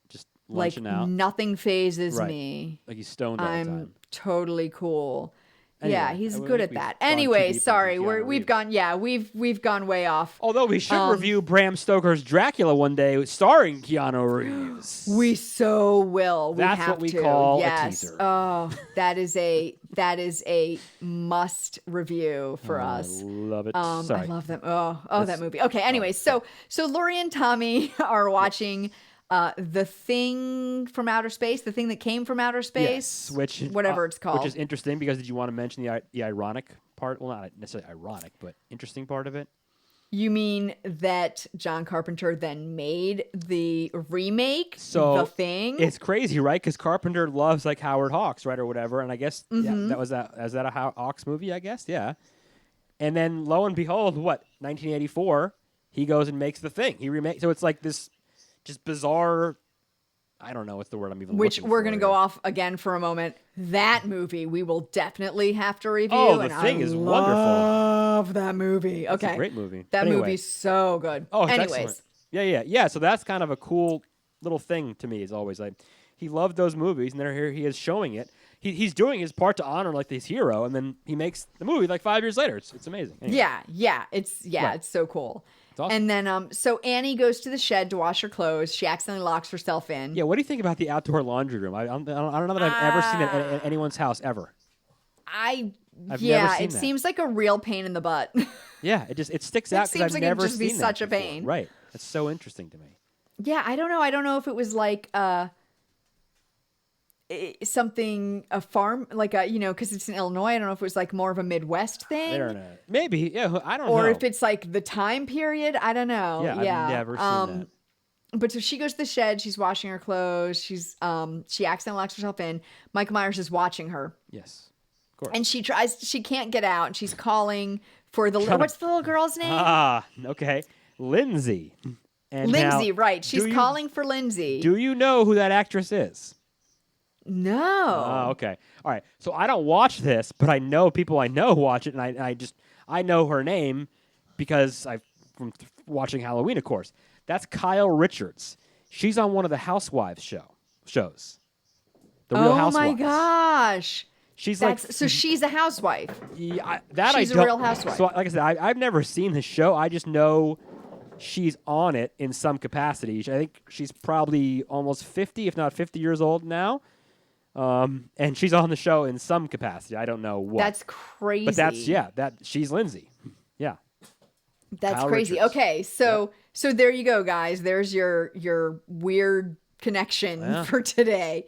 Just Like lunching out. nothing phases Right. me. Like he's stoned all the I'm time. totally cool. Anyway, yeah, he's I good think at we've that. gone too Anyway, deep sorry, into Keanu we've Reeves. gone. Yeah, we've gone way off. Although we should review Bram Stoker's Dracula one day, starring Keanu Reeves. We so will. We That's have what we to. call a yes. teaser. Oh, that is a must review for us. I love it. I Sorry. love them. Oh, that movie. Okay. Anyway, so Laurie and Tommy are watching The Thing from Outer Space, The Thing That Came from Outer Space, Yes, which whatever it's called. Which is interesting because did you want to mention the ironic part? Well, not necessarily ironic, but interesting part of it. You mean that John Carpenter then made the remake, So The Thing? It's crazy, right? Because Carpenter loves like Howard Hawks, right, or whatever. And I guess Mm-hmm. is that a Hawks movie? I guess, yeah. And then lo and behold, 1984, he goes and makes The Thing. He remakes. So it's like this just bizarre. I don't know what's the word I'm even. Which looking we're for going to here. go off again for a moment. That movie we will definitely have to review. Oh, The and Thing I is wonderful. love that movie. It's Okay. a great movie. That Anyway. movie's so good. Oh, it's Anyways. excellent. Yeah. So that's kind of a cool little thing to me. Is always like he loved those movies, and then here he is showing it. He's doing his part to honor like this hero, and then he makes the movie like 5 years later. It's amazing. Anyway. Yeah. It's Right. it's so cool. It's awesome. And then so Annie goes to the shed to wash her clothes. She accidentally locks herself in. Yeah, what do you think about the outdoor laundry room? I don't know that I've ever seen it at anyone's house ever. I've never seen it that. seems like a real pain in the butt. Yeah, it sticks out because seems I've like it'd never just be seen that such a before. pain. Right, that's so interesting to me. Yeah, I don't know. I don't know if it was like something a farm like a because it's in Illinois. I don't know if it was like more of a Midwest thing. I don't know. Maybe, yeah, I don't know. Or if it's like the time period, I don't know. Yeah, I've never seen that. But so she goes to the shed. She's washing her clothes. She accidentally locks herself in. Michael Myers is watching her, Yes, of course. and she can't get out. And she's calling for what's the little girl's name? Okay, Lindsay. And Lindsay, now, right? She's do you- calling for Lindsay. Do you know who that actress is? No. Oh, okay. All right. So I don't watch this, but I know people I know watch it, and I know her name because from watching Halloween, of course. That's Kyle Richards. She's on one of the Housewives shows. The Real Oh Housewives. my gosh. She's So she's a housewife. yeah, she's a Real Housewife. So like I said, I've never seen this show. I just know she's on it in some capacity. I think she's probably almost 50, if not 50 years old now. And she's on the show in some capacity. I don't know what. That's crazy. But she's Lindsay. Yeah. That's Kyle crazy. Richards. Okay, so there you go, guys. There's your weird connection Yeah. for today.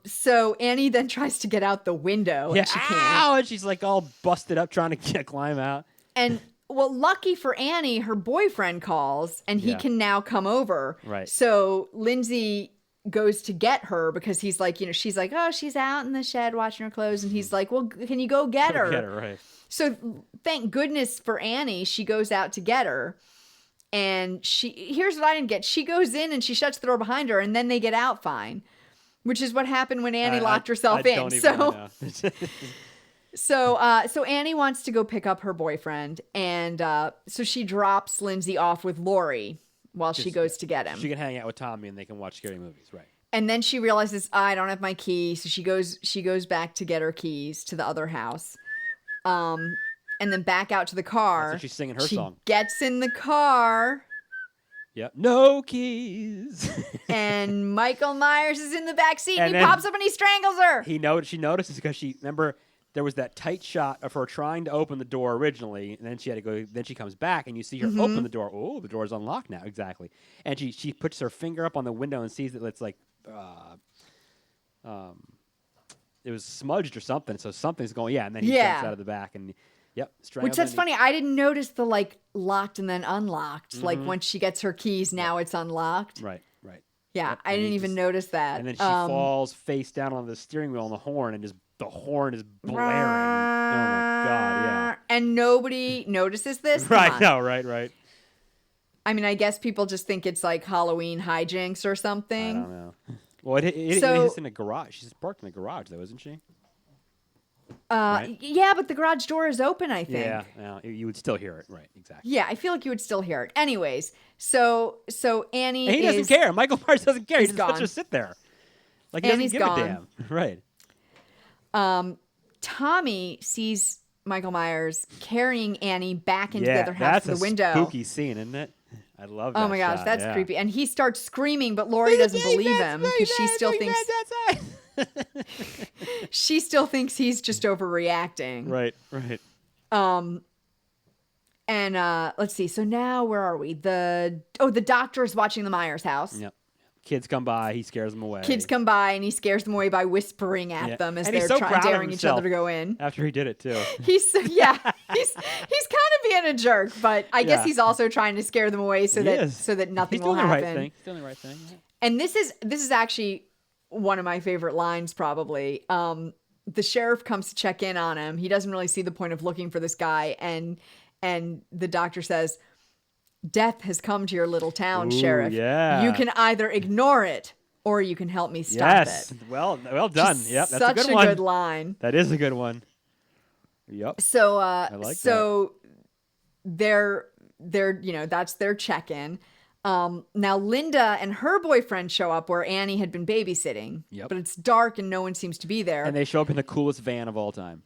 So Annie then tries to get out the window, Yeah. and she can't. Ow! And she's like all busted up trying to climb out. And well, lucky for Annie, her boyfriend calls, and he Yeah. can now come over. Right. So Lindsay goes to get her because he's like, she's like, oh, she's out in the shed washing her clothes, and he's like, well, can you go get her? Get her right. So thank goodness for Annie, she goes out to get her. And here's what I didn't get. She goes in and she shuts the door behind her, and then they get out fine, which is what happened when Annie locked herself I in. don't even know. So Annie wants to go pick up her boyfriend, and so she drops Lindsay off with Laurie while she goes to get him. She can hang out with Tommy and they can watch scary movies, right? And then she realizes, I don't have my key, so she goes back to get her keys to the other house. And then back out to the car. That's when she's singing her she song. Gets in the car. Yep. No keys. And Michael Myers is in the back seat, and he then pops up and he strangles her. She notices because remember there was that tight shot of her trying to open the door originally, and then she had to go. Then she comes back, and you see her open the door. Oh, the door's unlocked now. Exactly. And she puts her finger up on the window and sees that it's like, it was smudged or something. So something's going. Yeah, and then he jumps out of the back and. Yep. Which that's funny. I didn't notice the locked and then unlocked. Like once she gets her keys, now it's unlocked. Right. Yeah, Yep. I didn't even notice that. And then she falls face down on the steering wheel on the horn, and the horn is blaring. Oh my god! Yeah. And nobody notices this. Right. No. Right. I mean, I guess people just think it's like Halloween hijinks or something. I don't know. Well, it is in a garage. She's parked in a garage, though, isn't she? Right? Yeah, but the garage door is open, I think. Yeah, you would still hear it. Right, exactly. Yeah, I feel like you would still hear it. Anyways, so Annie and he doesn't care. Michael Myers doesn't care. He just gone. lets her sit there. Like, he Annie's doesn't give gone. a damn. Right. Tommy sees Michael Myers carrying Annie back into the other house that's through the window. A spooky scene, isn't it? I love that. Oh my gosh, shot, that's creepy. And he starts screaming, but Laurie doesn't believe him because she still thinks she still thinks he's just overreacting. Right. And let's see. So now where are we? The doctor is watching the Myers house. Yep. Kids come by, he scares them away. Kids come by and he scares them away by whispering at them as and they're he's so daring each other to go in. After he did it too. He's kind of being a jerk, but I guess he's also trying to scare them away so that nothing will happen. He's doing the right thing. Yeah. And this is actually one of my favorite lines, probably. The sheriff comes to check in on him. He doesn't really see the point of looking for this guy, and the doctor says, "Death has come to your little town, Sheriff. Yeah. You can either ignore it or you can help me stop it." Well done. Yep, that's such a good one. Good line. That is a good one. Yep. So I like they're that's their check-in. Now Linda and her boyfriend show up where Annie had been babysitting. Yep. But it's dark and no one seems to be there. And they show up in the coolest van of all time.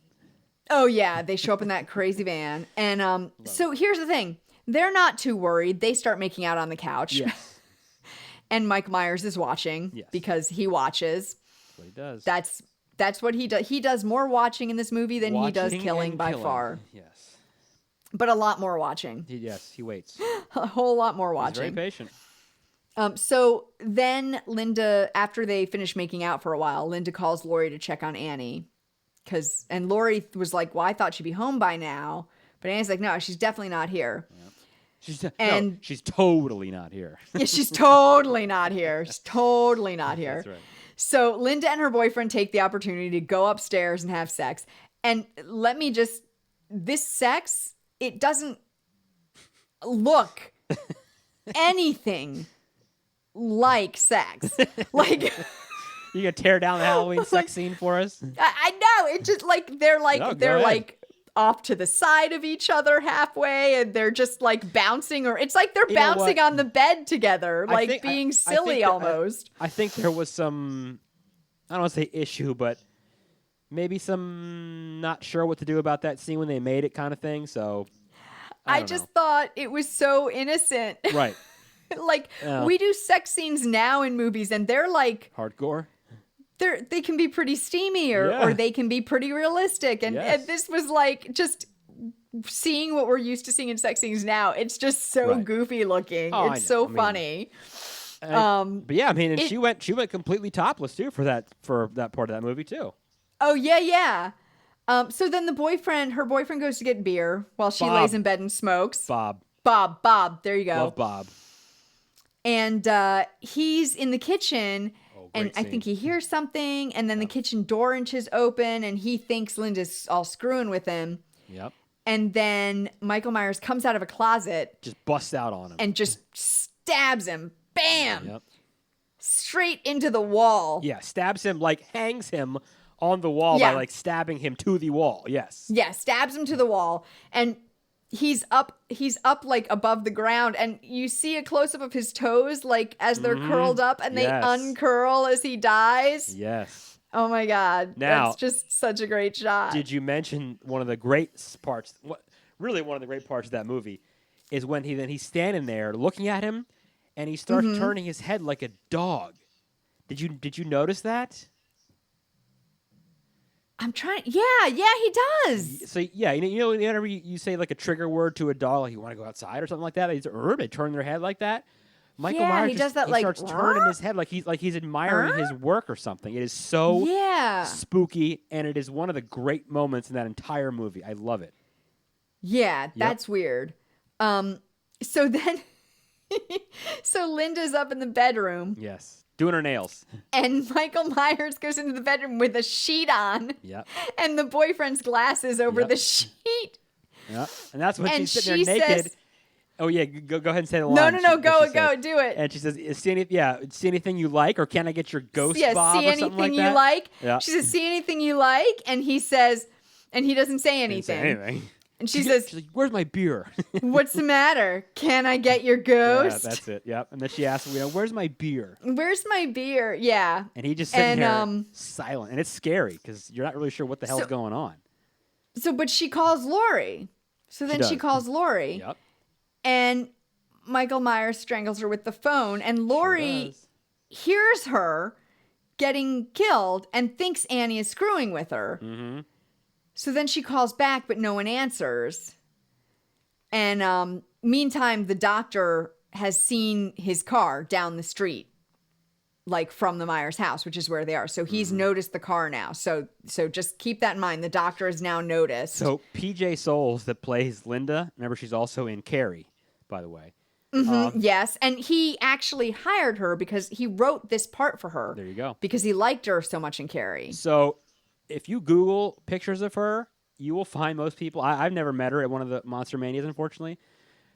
Oh yeah, they show up in that crazy van. And so here's the thing. They're not too worried. They start making out on the couch. Yes. And Mike Myers is watching because he watches. That's what he does. That's what he does. He does more watching in this movie than he does killing by far. Yes. But a lot more watching. He waits. A whole lot more watching. He's very patient. So then Linda, after they finish making out for a while, Linda calls Laurie to check on Annie. And Laurie was like, well, I thought she'd be home by now. But Annie's like, no, she's definitely not here. Yep. She's totally not here. Yeah, she's totally not here. She's totally not here. That's right. So Linda and her boyfriend take the opportunity to go upstairs and have sex. And this sex, it doesn't look anything like sex. Like, you gonna tear down the Halloween sex scene for us? I know. It just they're off to the side of each other halfway, and they're just like bouncing, or it's like they're bouncing on the bed together, being silly almost. I think there was some, I don't want to say issue, but maybe some not sure what to do about that scene when they made it kind of thing. So I just thought it was so innocent. Right. We do sex scenes now in movies, and they're like hardcore. They can be pretty steamy or they can be pretty realistic. And this was like just seeing what we're used to seeing in sex scenes now. It's just so goofy looking. It's so funny. But yeah, I mean, and she went completely topless too for that part of that movie too. Oh yeah. So then her boyfriend goes to get beer while she lays in bed and smokes. Bob. There you go. Love Bob. And he's in the kitchen. And I think he hears something, and then the kitchen door inches open, and he thinks Linda's all screwing with him. Yep. And then Michael Myers comes out of a closet. Just busts out on him. And just stabs him. Bam! Yep. Straight into the wall. Yeah, stabs him, hangs him on the wall by, stabbing him to the wall. Yes. Yeah, stabs him to the wall. And he's up above the ground, and you see a close-up of his toes as they're curled up, and they uncurl as he dies. Yes. Oh my God. Now, that's just such a great shot. Did you mention one of the great parts? Really, one of the great parts of that movie is when he's standing there looking at him, and he starts turning his head like a dog. Did you notice that? I'm trying. Yeah, he does. So yeah, whenever you say like a trigger word to a dog, like you want to go outside or something like that, they turn their head like that. Michael Myers he does that. Like starts turning his head like he's admiring his work or something. It is so spooky, and it is one of the great moments in that entire movie. I love it. Yeah, that's weird. So then, so Linda's up in the bedroom. Yes, doing her nails. And Michael Myers goes into the bedroom with a sheet on. Yep. And the boyfriend's glasses over the sheet. Yeah, and that's when she's sitting there naked. Says, oh yeah, go ahead and say the line. No, go, do it. And she says, "See anything you like, or can I get your ghost bob see or something anything like that?" you like. Yeah. She says, "See anything you like," and he says, and he doesn't say anything. Didn't say anything. And she's like, "Where's my beer?" "What's the matter? Can I get your ghost?" Yeah, that's it. Yep. And then she asks, "Where's my beer?" Where's my beer? Yeah. And he just sitting there silent, and it's scary because you're not really sure what the hell's going on. But she calls Laurie. So then she calls Laurie. Yep. And Michael Myers strangles her with the phone, and Laurie hears her getting killed and thinks Annie is screwing with her. Mm-hmm. So then she calls back, but no one answers. And meantime, the doctor has seen his car down the street, like from the Myers house, which is where they are. So he's noticed the car now. So just keep that in mind. The doctor has now noticed. So PJ Souls, that plays Linda, remember she's also in Carrie, by the way. Yes, and he actually hired her because he wrote this part for her. There you go. Because he liked her so much in Carrie. So if you Google pictures of her, you will find most people. I've never met her at one of the Monster Manias, unfortunately.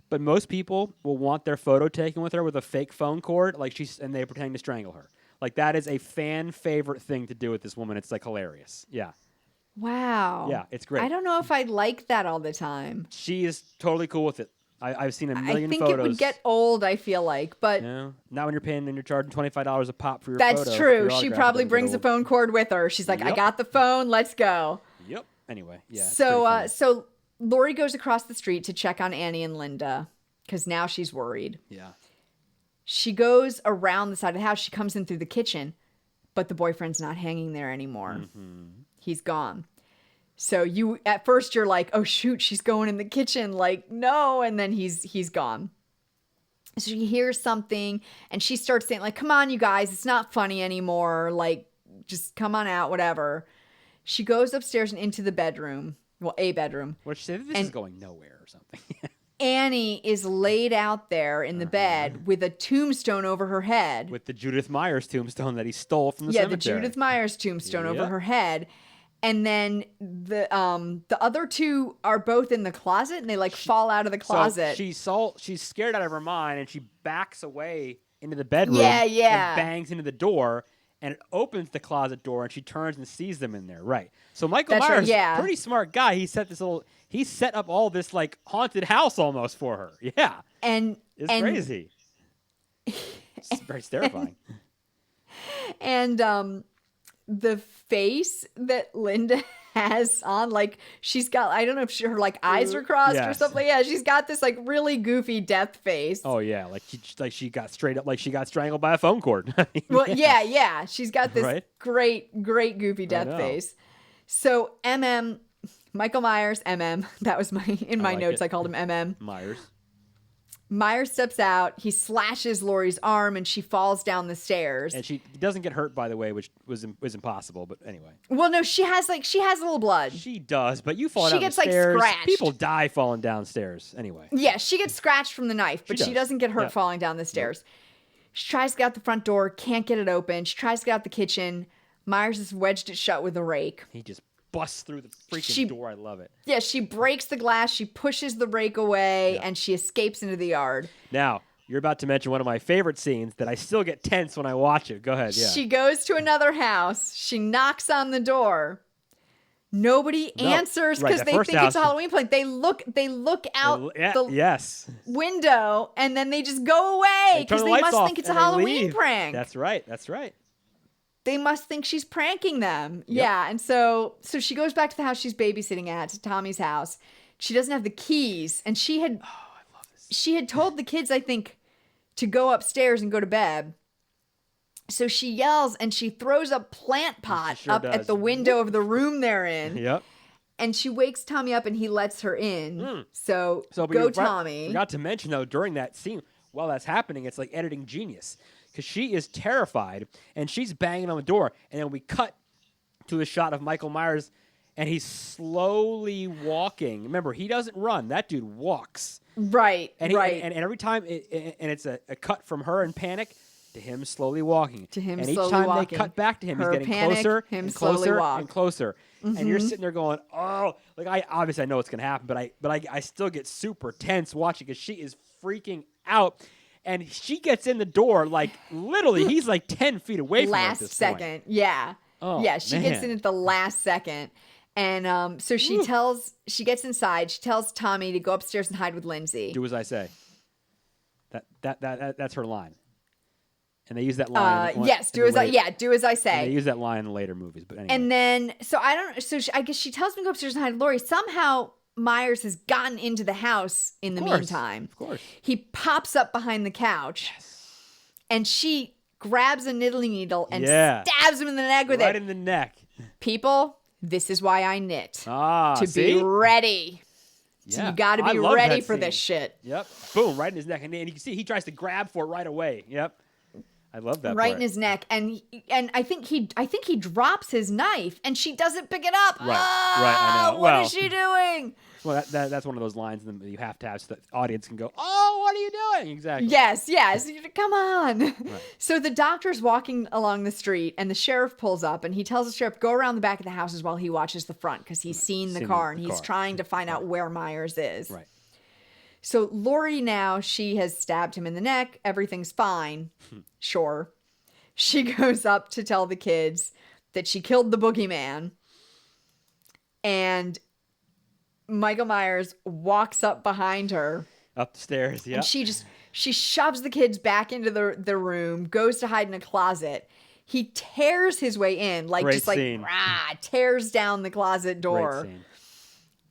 But most people will want their photo taken with her with a fake phone cord, and they're pretending to strangle her. Like, that is a fan favorite thing to do with this woman. It's like hilarious. Yeah. Wow. Yeah, it's great. I don't know if I like that all the time. She is totally cool with it. I've seen a million photos. I think photos. it would get old, I feel like, but... No, not when you're paying and you're charging $25 a pop for your photo. That's true. She probably brings a phone cord with her. She's like, I got the phone, let's go. Yep. Anyway, yeah. So Laurie goes across the street to check on Annie and Linda, because now she's worried. Yeah. She goes around the side of the house. She comes in through the kitchen, but the boyfriend's not hanging there anymore. Mm-hmm. He's gone. So at first you're like, oh shoot, she's going in the kitchen. Like, no. And then he's gone. So she hears something and she starts saying like, come on, you guys, it's not funny anymore. Like, just come on out, whatever. She goes upstairs and into the bedroom. Well, a bedroom. Well, she said this is going nowhere or something. Annie is laid out there in the bed with a tombstone over her head. With the Judith Myers tombstone that he stole from the cemetery. Yeah, the Judith Myers tombstone over her head. And then the other two are both in the closet, and they fall out of the closet. So she's scared out of her mind, and she backs away into the bedroom. Yeah. And bangs into the door, and it opens the closet door, and she turns and sees them in there. Right. So Michael Myers, pretty smart guy. He set up all this like haunted house almost for her. Yeah. And it's crazy. It's very terrifying. And the face that Linda has on, like, she's got, I don't know if her like eyes are crossed or something. Yeah, she's got this like really goofy death face. Oh yeah, like she got straight up, like she got strangled by a phone cord. Well, yeah, she's got this great goofy death face. So Michael Myers, that was in my notes. I called him Myers steps out. He slashes Laurie's arm, and she falls down the stairs. And she doesn't get hurt, by the way, which was impossible. But anyway. Well, no, she has a little blood. She does, but you fall down the stairs. She gets scratched. People die falling downstairs. Anyway. Yeah, she gets scratched from the knife, but she doesn't get hurt falling down the stairs. She tries to get out the front door, can't get it open. She tries to get out the kitchen. Myers has wedged it shut with a rake. He just busts through the freaking door. I love it. Yeah, she breaks the glass, she pushes the rake away, and she escapes into the yard. Now, you're about to mention one of my favorite scenes that I still get tense when I watch it. Go ahead, yeah. She goes to another house. She knocks on the door. Nobody answers because they think it's a Halloween prank. They look out the window, and then they just go away because they must think it's a Halloween prank. That's right. they must think she's pranking them. Yeah. And so she goes back to the house she's babysitting at, to Tommy's house. She doesn't have the keys. And she had told the kids, I think, to go upstairs and go to bed. So she yells and she throws a plant pot up at the window of the room they're in. Yep. And she wakes Tommy up and he lets her in. So go, Tommy. Forgot to mention, though, during that scene, while that's happening, it's like editing genius. Because she is terrified and she's banging on the door. And then we cut to a shot of Michael Myers and he's slowly walking. Remember, he doesn't run. That dude walks. Right, and every time, it's a cut from her in panic to him slowly walking. And each time walking. They cut back to him, Her he's getting panic, closer him and slowly closer walk. and closer. And you're sitting there going, oh, like obviously I know what's going to happen, but I still get super tense watching because she is freaking out. And she gets in the door, like, literally, he's like 10 feet away from her at this second. point. Yeah. Oh, yeah, she gets in at the last second. And so she gets inside. She tells Tommy to go upstairs and hide with Lindsay. Do as I say. That's her line. And they use that line. Yes, do as I say. And they use that line in the later movies. But anyway. And then, I guess she tells me to go upstairs and hide with Laurie. Somehow Myers has gotten into the house in the meantime. Of course. He pops up behind the couch. Yes. And she grabs a knitting needle and stabs him in the neck with it. Right in the neck. People, this is why I knit. To be ready. Yeah. So you got to be ready for this shit. Yep. Boom, right in his neck. And you can see he tries to grab for it right away. Yep. I love that right in his neck. And I think he drops his knife and she doesn't pick it up. Right, I know. What is she doing? Well, that's one of those lines that you have to have so the audience can go, oh, what are you doing? Exactly. Yes. Come on. Right. So the doctor's walking along the street and the sheriff pulls up and he tells the sheriff, go around the back of the houses while he watches the front because he's seen the car and he's trying to find out where Myers is. Right. So Laurie now, she has stabbed him in the neck. Everything's fine. Sure. She goes up to tell the kids that she killed the boogeyman. And Michael Myers walks up behind her. Up the stairs, yeah. And she shoves the kids back into the room, goes to hide in a closet. He tears his way in, tears down the closet door. Great scene.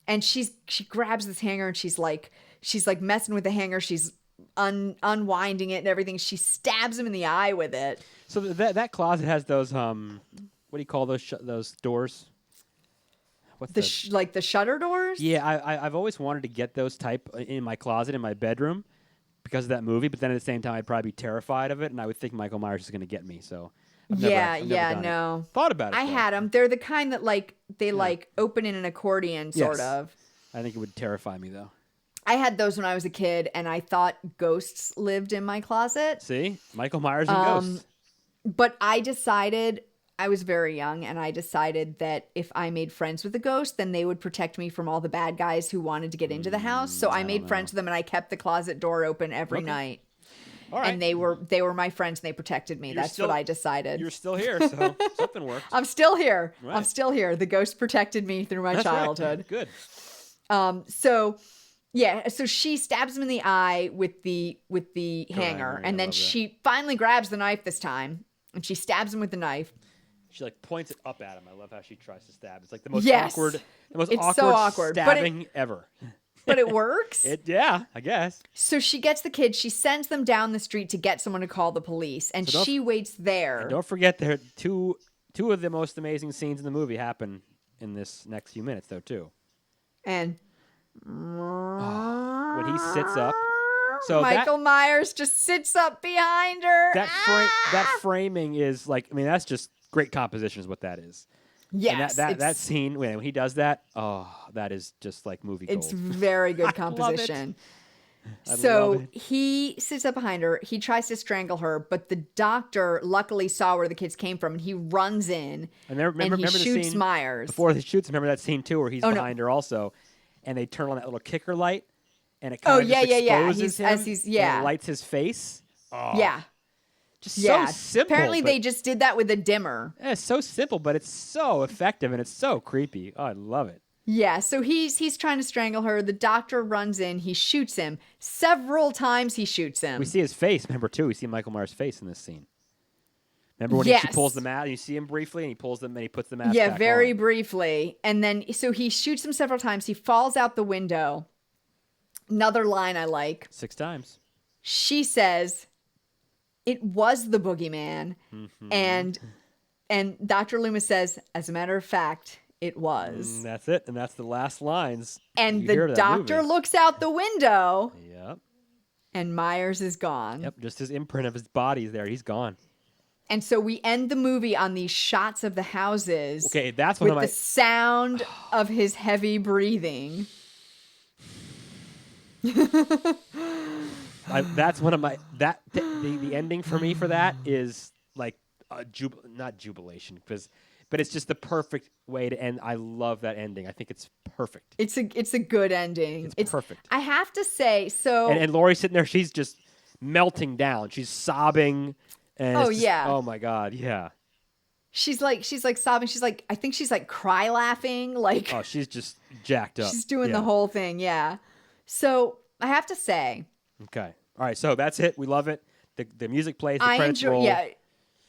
And she grabs this hanger and she's like messing with the hanger. She's unwinding it and everything. She stabs him in the eye with it. So that closet has those what do you call those doors? What's the shutter doors? Yeah, I've always wanted to get those type in my closet in my bedroom because of that movie. But then at the same time, I'd probably be terrified of it, and I would think Michael Myers is going to get me. So I've never done it. Thought about it. I had them. They're the kind that they open in an accordion sort of. I think it would terrify me though. I had those when I was a kid, and I thought ghosts lived in my closet. See? Michael Myers and ghosts. But I was very young, and I decided that if I made friends with a ghost, then they would protect me from all the bad guys who wanted to get into the house. So I made friends with them, and I kept the closet door open every night. All right. And they were my friends, and they protected me. That's what I decided. You're still here, so something worked. I'm still here. Right. I'm still here. The ghost protected me through my childhood. Right. Good. So she stabs him in the eye with the hanger, and then she finally grabs the knife this time, and she stabs him with the knife. She points it up at him. I love how she tries to stab. It's like the most awkward stabbing ever. But it works. Yeah, I guess. So she gets the kids. She sends them down the street to get someone to call the police, and she waits there. And don't forget, there two of the most amazing scenes in the movie happen in this next few minutes, though, too. And when he sits up. So Michael Myers just sits up behind her. That framing is that's just great composition is what that is. Yes. And that scene, when he does that, that is just like movie gold. It's very good composition. So he sits up behind her. He tries to strangle her, but the doctor luckily saw where the kids came from, and he runs in and he shoots scene Myers. Before he shoots, remember that scene too where he's behind her also, and they turn on that little kicker light, and it kind of exposes him, and it lights his face. Oh. Yeah. Just so simple. Apparently they just did that with a dimmer. Yeah, it's so simple, but it's so effective, and it's so creepy. Oh, I love it. Yeah, so he's trying to strangle her. The doctor runs in. He shoots him. Several times he shoots him. We see his face, remember, too. We see Michael Myers' face in this scene. Remember when she pulls Yes. the mask? You see him briefly, and he pulls them, and he puts the mask. Yeah, back very on. briefly. And then, so he shoots him several times. He falls out the window. Another line I like. 6 times. She says, "It was the boogeyman," and Dr. Loomis says, "As a matter of fact, it was." That's it, and that's the last lines. And you hear the of that doctor movie. looks out the window, Yep. and Myers is gone. Yep. Just his imprint of his body is there. He's gone. And so we end the movie on these shots of the houses. Okay, that's one with of my. the sound of his heavy breathing. That's one of my the ending for me for that is like a not jubilation but it's just the perfect way to end. I love that ending. I think it's perfect. It's a good ending. It's perfect. I have to say, so And Laurie's sitting there. She's just melting down. She's sobbing. And Oh, it's just- yeah. oh my God. Yeah. she's like sobbing. She's like, I think she's like cry laughing. Like Oh, she's just jacked up. she's doing Yeah. the whole thing. Yeah. So I have to say, Okay. All right. So that's it. We love it. The music plays. The I credits enjoy. roll. Yeah.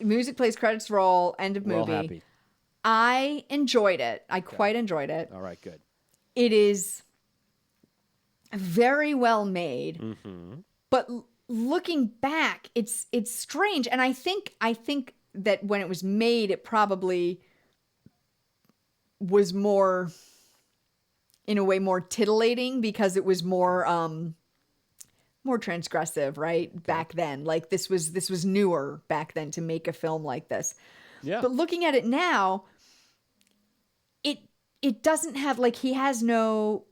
Music plays, credits roll, end of We're all movie. happy. I enjoyed it. I quite enjoyed it. All right. Good. It is very well made. Mm-hmm. But looking back, it's strange, and I think that when it was made, it probably was more, in a way, more titillating because it was more transgressive, right? Back then, like this was newer back then to make a film like this. Yeah. But looking at it now, it doesn't have, like, he has no,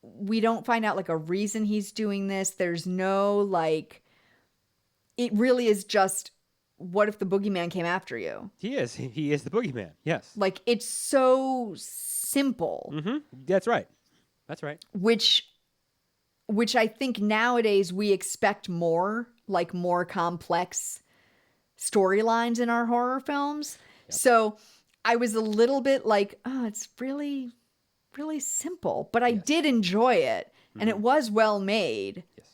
we don't find out like a reason he's doing this. There's no, like, it really is just, what if the boogeyman came after you? He is. He is the boogeyman. Yes. Like, it's so simple, Mm-hmm. That's right. That's right. which I think nowadays we expect more, like more complex storylines in our horror films. Yep. So I was a little bit like, oh, it's really, really simple, but I Yes. did enjoy it, and it was well made. Yes.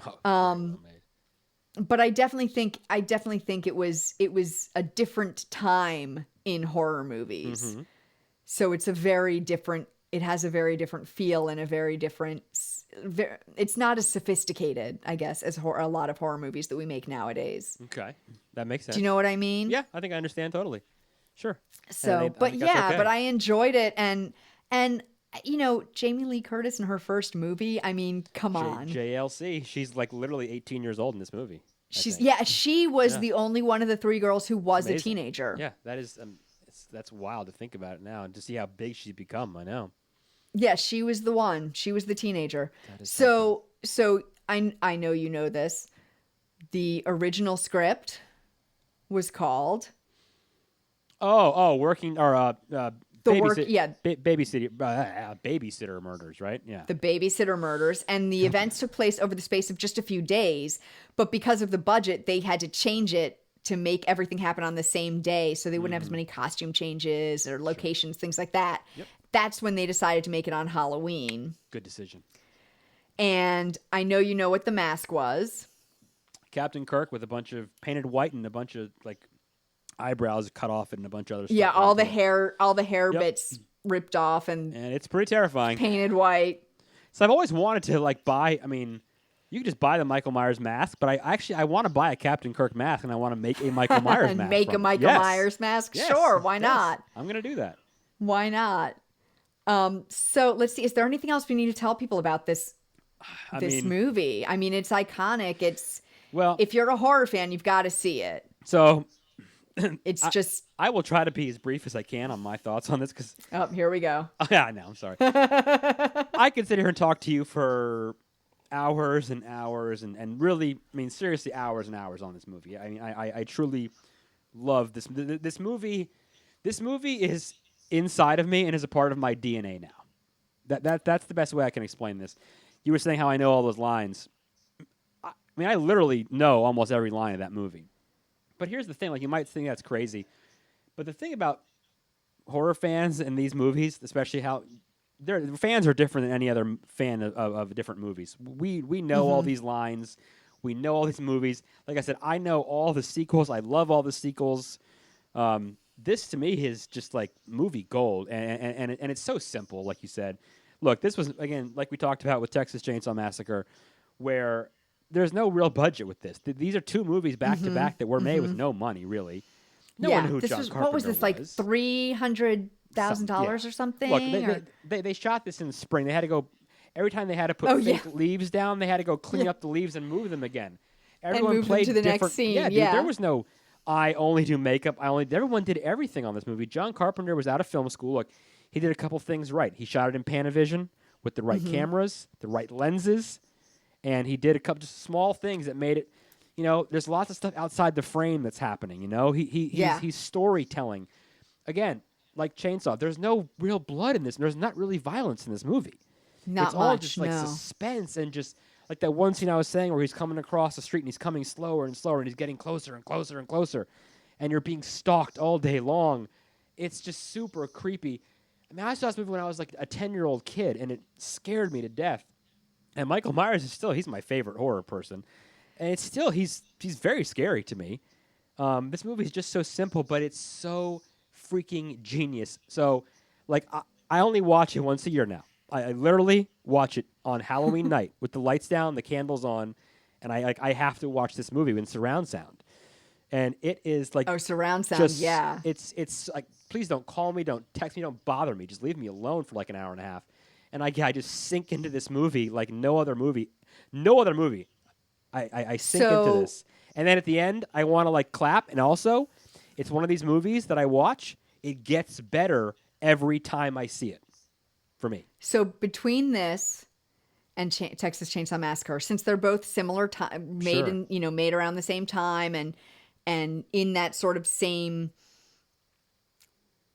Oh, very well made. But I definitely think it was a different time in horror movies. Mhm. So it's a very different. It has a very different feel and a very different. It's not as sophisticated, I guess, as a lot of horror movies that we make nowadays. Okay. That makes sense. Do you know what I mean? Yeah, I think I understand totally. Sure. So, I but think that's yeah, okay. but I enjoyed it, and you know, Jamie Lee Curtis in her first movie. I mean, come on. JLC. She's like literally 18 years old in this movie. I She's think. she was Yeah. the only one of the 3 girls who was a Amazing. teenager. Yeah, that is. That's wild to think about it now and to see how big she's become. I know. Yeah, she was the one. She was the teenager. That is So I know you know this. The original script was called Working or babysitter murders, right? Yeah. The Babysitter Murders, and the events took place over the space of just a few days, but because of the budget, they had to change it to make everything happen on the same day, so they wouldn't have as many costume changes or locations, things like that. Yep. That's when they decided to make it on Halloween. Good decision. And I know you know what the mask was. Captain Kirk with a bunch of painted white and a bunch of like eyebrows cut off and a bunch of other stuff. Yeah, all the around it. hair Yep. bits ripped off and And it's pretty terrifying. painted white. So I've always wanted to like buy. I mean, you can just buy the Michael Myers mask, but I want to buy a Captain Kirk mask and I want to make a Michael Myers And mask. make a from it. Michael Yes. Myers mask? Yes. Sure, why Yes. not? I'm gonna do that. Why not? So let's see. Is there anything else we need to tell people about this I this mean, movie? I mean, it's iconic. It's well, if you're a horror fan, you've got to see it. so It's just I will try to be as brief as I can on my thoughts on this because oh, here we go. yeah, I know. I'm sorry. I could sit here and talk to you for hours and hours and really, I mean, seriously, hours and hours on this movie. I mean, I truly love this. This movie is inside of me and is a part of my DNA now. That's the best way I can explain this. You were saying how I know all those lines. I mean, I literally know almost every line of that movie. But here's the thing, like you might think that's crazy, but the thing about horror fans and these movies, especially how their fans are different than any other fan of different movies. We know all these lines. We know all these movies. Like I said, I know all the sequels. I love all the sequels. This to me is just like movie gold, and it's so simple, like you said. Look, this was, again, like we talked about with Texas Chainsaw Massacre, where there's no real budget with this. These are two movies back to back that were made with no money, really. No one knew who John Carpenter what was this, like $300,000 or something? Look, they shot this in the spring. They had to go, every time they had to put fake leaves down, they had to go clean up the leaves and move them again. Everyone move played them to the different. next scene. Yeah, dude, there was no, I only do makeup. Everyone did everything on this movie. John Carpenter was out of film school. Look, he did a couple things right. He shot it in Panavision with the right cameras, the right lenses, and he did a couple just small things that made it. You know, there's lots of stuff outside the frame that's happening. You know, he's storytelling. Again, like Chainsaw, there's no real blood in this. There's not really violence in this movie. Not it's much, all just like suspense and just like that one scene I was saying where he's coming across the street and he's coming slower and slower and he's getting closer and closer and closer, and you're being stalked all day long. It's just super creepy. I mean, I saw this movie when I was like a 10-year-old kid, and it scared me to death. And Michael Myers he's my favorite horror person. And it's still, he's very scary to me. This movie is just so simple, but it's so freaking genius. So, like, I only watch it once a year now. I literally watch it on Halloween night with the lights down, the candles on, and I have to watch this movie in surround sound. And it is like surround sound, yeah. It's like, please don't call me, don't text me, don't bother me. Just leave me alone for like an hour and a half. And I just sink into this movie like no other movie. No other movie. I sink into this. And then at the end, I want to like clap. And also, it's one of these movies that I watch. It gets better every time I see it for me. So between this and Texas Chainsaw Massacre, since they're both similar time, made around the same time and in that sort of same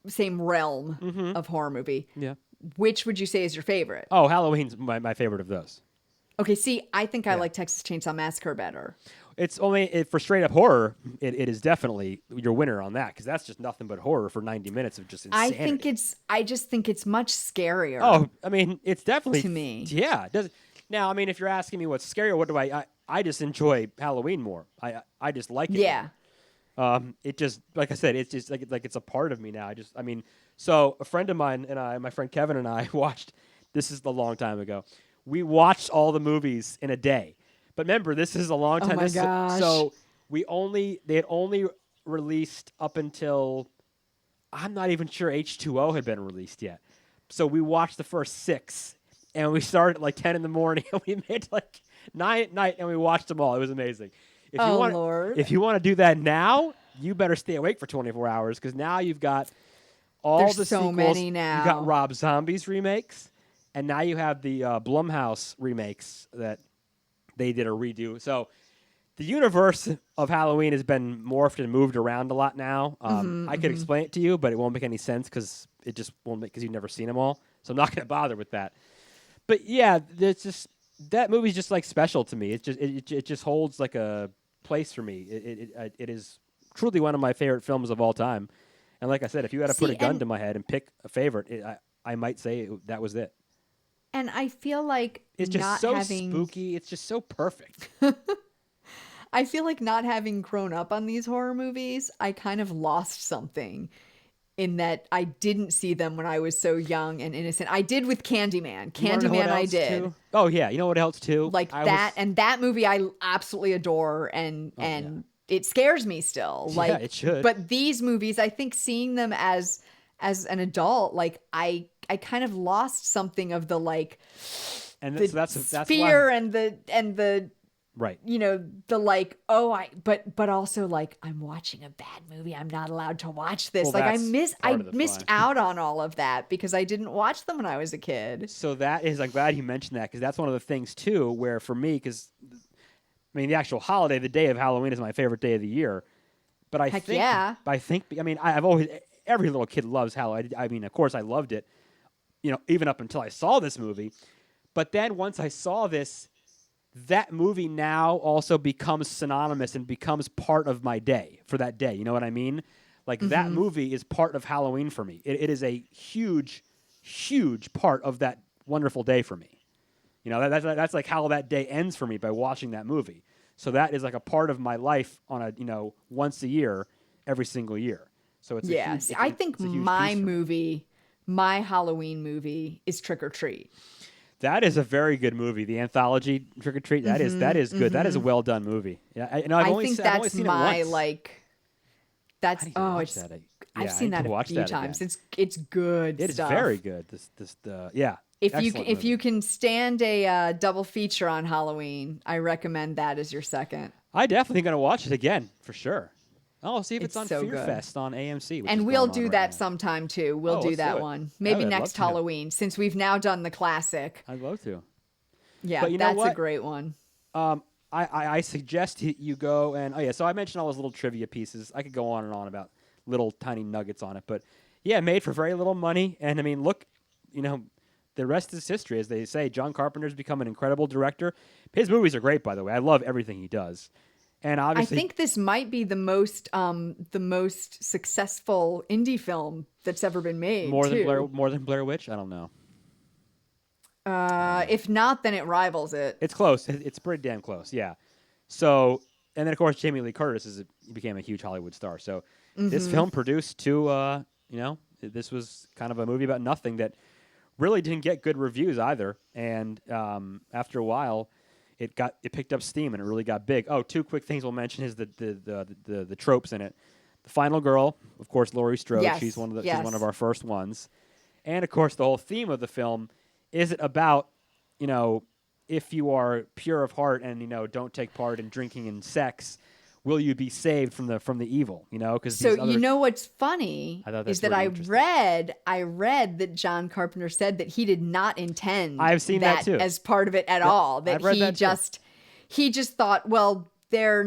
realm of horror movie. Yeah. Which would you say is your favorite? Oh, Halloween's my favorite of those. Okay, see, I think I like Texas Chainsaw Massacre better. It's only for straight up horror. It is definitely your winner on that because that's just nothing but horror for 90 minutes of just insanity. I just think it's much scarier. Oh, I mean, it's definitely to me. Yeah. Now, I mean, if you're asking me what's scarier, what do I just enjoy Halloween more. I just like it. Yeah. More. It just, like I said, it's just like it's a part of me now. So a friend of mine and my friend Kevin and I watched. This is a long time ago. We watched all the movies in a day. But remember, this is a long time. Oh my gosh. So they had only released up until, I'm not even sure H2O had been released yet. So we watched the first 6, and we started at like 10 in the morning, and we made like 9 at night, and we watched them all. It was amazing. Lord. If you want to do that now, you better stay awake for 24 hours, because now you've got all the so sequels. Many now. You got Rob Zombie's remakes, and now you have the Blumhouse remakes that they did a redo. So the universe of Halloween has been morphed and moved around a lot now. I could explain it to you, but it won't make any sense because it just won't make, because you've never seen them all. So I'm not going to bother with that. But yeah, there's just, that movie's just like special to me. It just holds like a place for me. It is truly one of my favorite films of all time. And like I said, if you had to put a gun to my head and pick a favorite, I might say that was it. And I feel like it's just spooky. It's just so perfect. I feel like not having grown up on these horror movies, I kind of lost something in that I didn't see them when I was so young and innocent. I did with Candyman. Candyman I did. Too? Oh yeah, you know what else too? Like and that movie I absolutely adore and it scares me still. Like, yeah, it should. But these movies, I think seeing them as an adult, like I kind of lost something of the like, and that's why. fear and the right. You know, the like, but also like I'm watching a bad movie. I'm not allowed to watch this. Well, like I missed missed out on all of that because I didn't watch them when I was a kid. So that is, I'm glad you mentioned that because that's one of the things too, where for me, because I mean the actual holiday, the day of Halloween is my favorite day of the year. But I think I've always, every little kid loves Halloween. I mean, of course, I loved it. You know, even up until I saw this movie. But then once I saw this, that movie now also becomes synonymous and becomes part of my day for that day. You know what I mean? Like that movie is part of Halloween for me. It is a huge, huge part of that wonderful day for me. You know, that's like how that day ends for me by watching that movie. So that is like a part of my life on a, once a year, every single year. So it's Yeah. a huge, See, it's I a- think it's a huge my piece for me. movie, my Halloween movie is Trick or Treat. That is a very good movie. The anthology Trick or Treat. That is good. That is a well done movie. Yeah, I've I only think se- I've only that's seen my it once. like. That's I need to watch it's. that. I've Yeah, I seen need that to a watch few that times. again. It's good It is stuff. very good. Yeah. If Excellent you movie. can stand a double feature on Halloween, I recommend that as your second. I definitely gonna watch it again for sure. Oh, see if it's It's on so Fear good. Fest on AMC. Which And is we'll going on do right that now. sometime too. We'll Oh, do let's that do it. one. Yeah, Maybe I'd love next to. Halloween, since we've now done the classic. I'd love to. Yeah, But you know that's a what? great one. I suggest you go and so I mentioned all those little trivia pieces. I could go on and on about little tiny nuggets on it, but yeah, made for very little money. And I mean, look, the rest is history, as they say. John Carpenter's become an incredible director. His movies are great, by the way. I love everything he does. And I obviously, think this might be the most successful indie film that's ever been made. more too. than Blair Witch. I don't know. If not, then it rivals it. It's close. It's pretty damn close. Yeah. So, and then of course Jamie Lee Curtis became a huge Hollywood star. So this film produced two. This was kind of a movie about nothing that really didn't get good reviews either. And after a while, it picked up steam and it really got big. Oh, two quick things we'll mention is the tropes in it. The final girl, of course, Laurie Strode. Yes, She's one yes. of our first ones. And of course, the whole theme of the film is it about, if you are pure of heart and don't take part in drinking and sex, will you be saved from the evil? Because So what's funny I thought that's is that really I interesting. read that John Carpenter said that he did not intend I've seen that too. as part of it at all. That I've read that too. he just thought, well, they're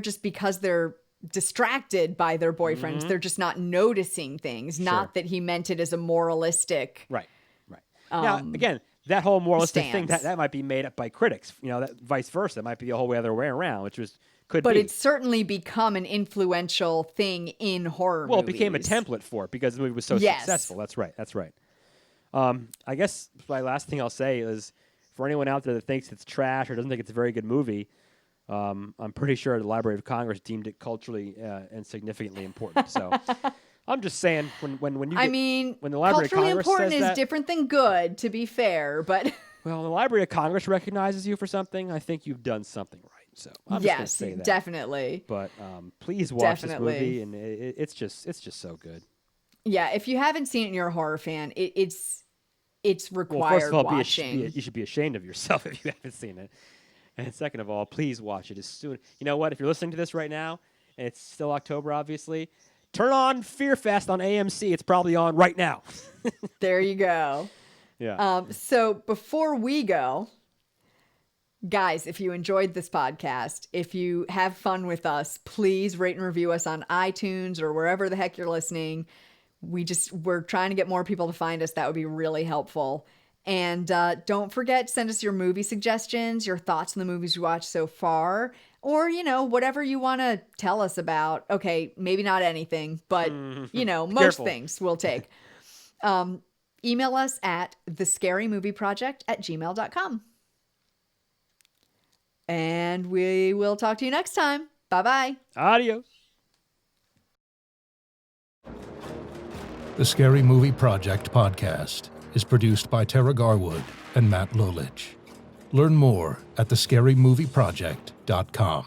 just because they're distracted by their boyfriends, they're just not noticing things. Not that he meant it as a moralistic. Right. Now, again, that whole moralistic thing stance. that might be made up by critics. That vice versa. It might be the whole other way around, which could But be. it's certainly become an influential thing in horror Well, it movies. became a template for it because the movie was so Yes. successful. That's right. I guess my last thing I'll say is for anyone out there that thinks it's trash or doesn't think it's a very good movie, I'm pretty sure the Library of Congress deemed it culturally and significantly important. So I'm just saying when you I get, mean, when the Library of culturally Congress important says is that, different than good, to be fair, but well, the Library of Congress recognizes you for something, I think you've done something right. So I'm just going to yes, say that. definitely. But please watch Definitely. this movie, and it's just so good. Yeah, if you haven't seen it and you're a horror fan, it's required Well, first of all, watching. you should be ashamed of yourself if you haven't seen it. And second of all, please watch it as soon. You know what? If you're listening to this right now, and it's still October, obviously, turn on Fear Fest on AMC. It's probably on right now. There you go. Yeah. So before we go, guys, if you enjoyed this podcast, if you have fun with us, please rate and review us on iTunes or wherever the heck you're listening. We're trying to get more people to find us. That would be really helpful. And don't forget, send us your movie suggestions, your thoughts on the movies we watched so far, or, whatever you want to tell us about. Okay, maybe not anything, but, most Careful. things we'll take. Email us at thescarymovieproject@gmail.com. And we will talk to you next time. Bye-bye. Adios. The Scary Movie Project podcast is produced by Tara Garwood and Matt Lolich. Learn more at thescarymovieproject.com.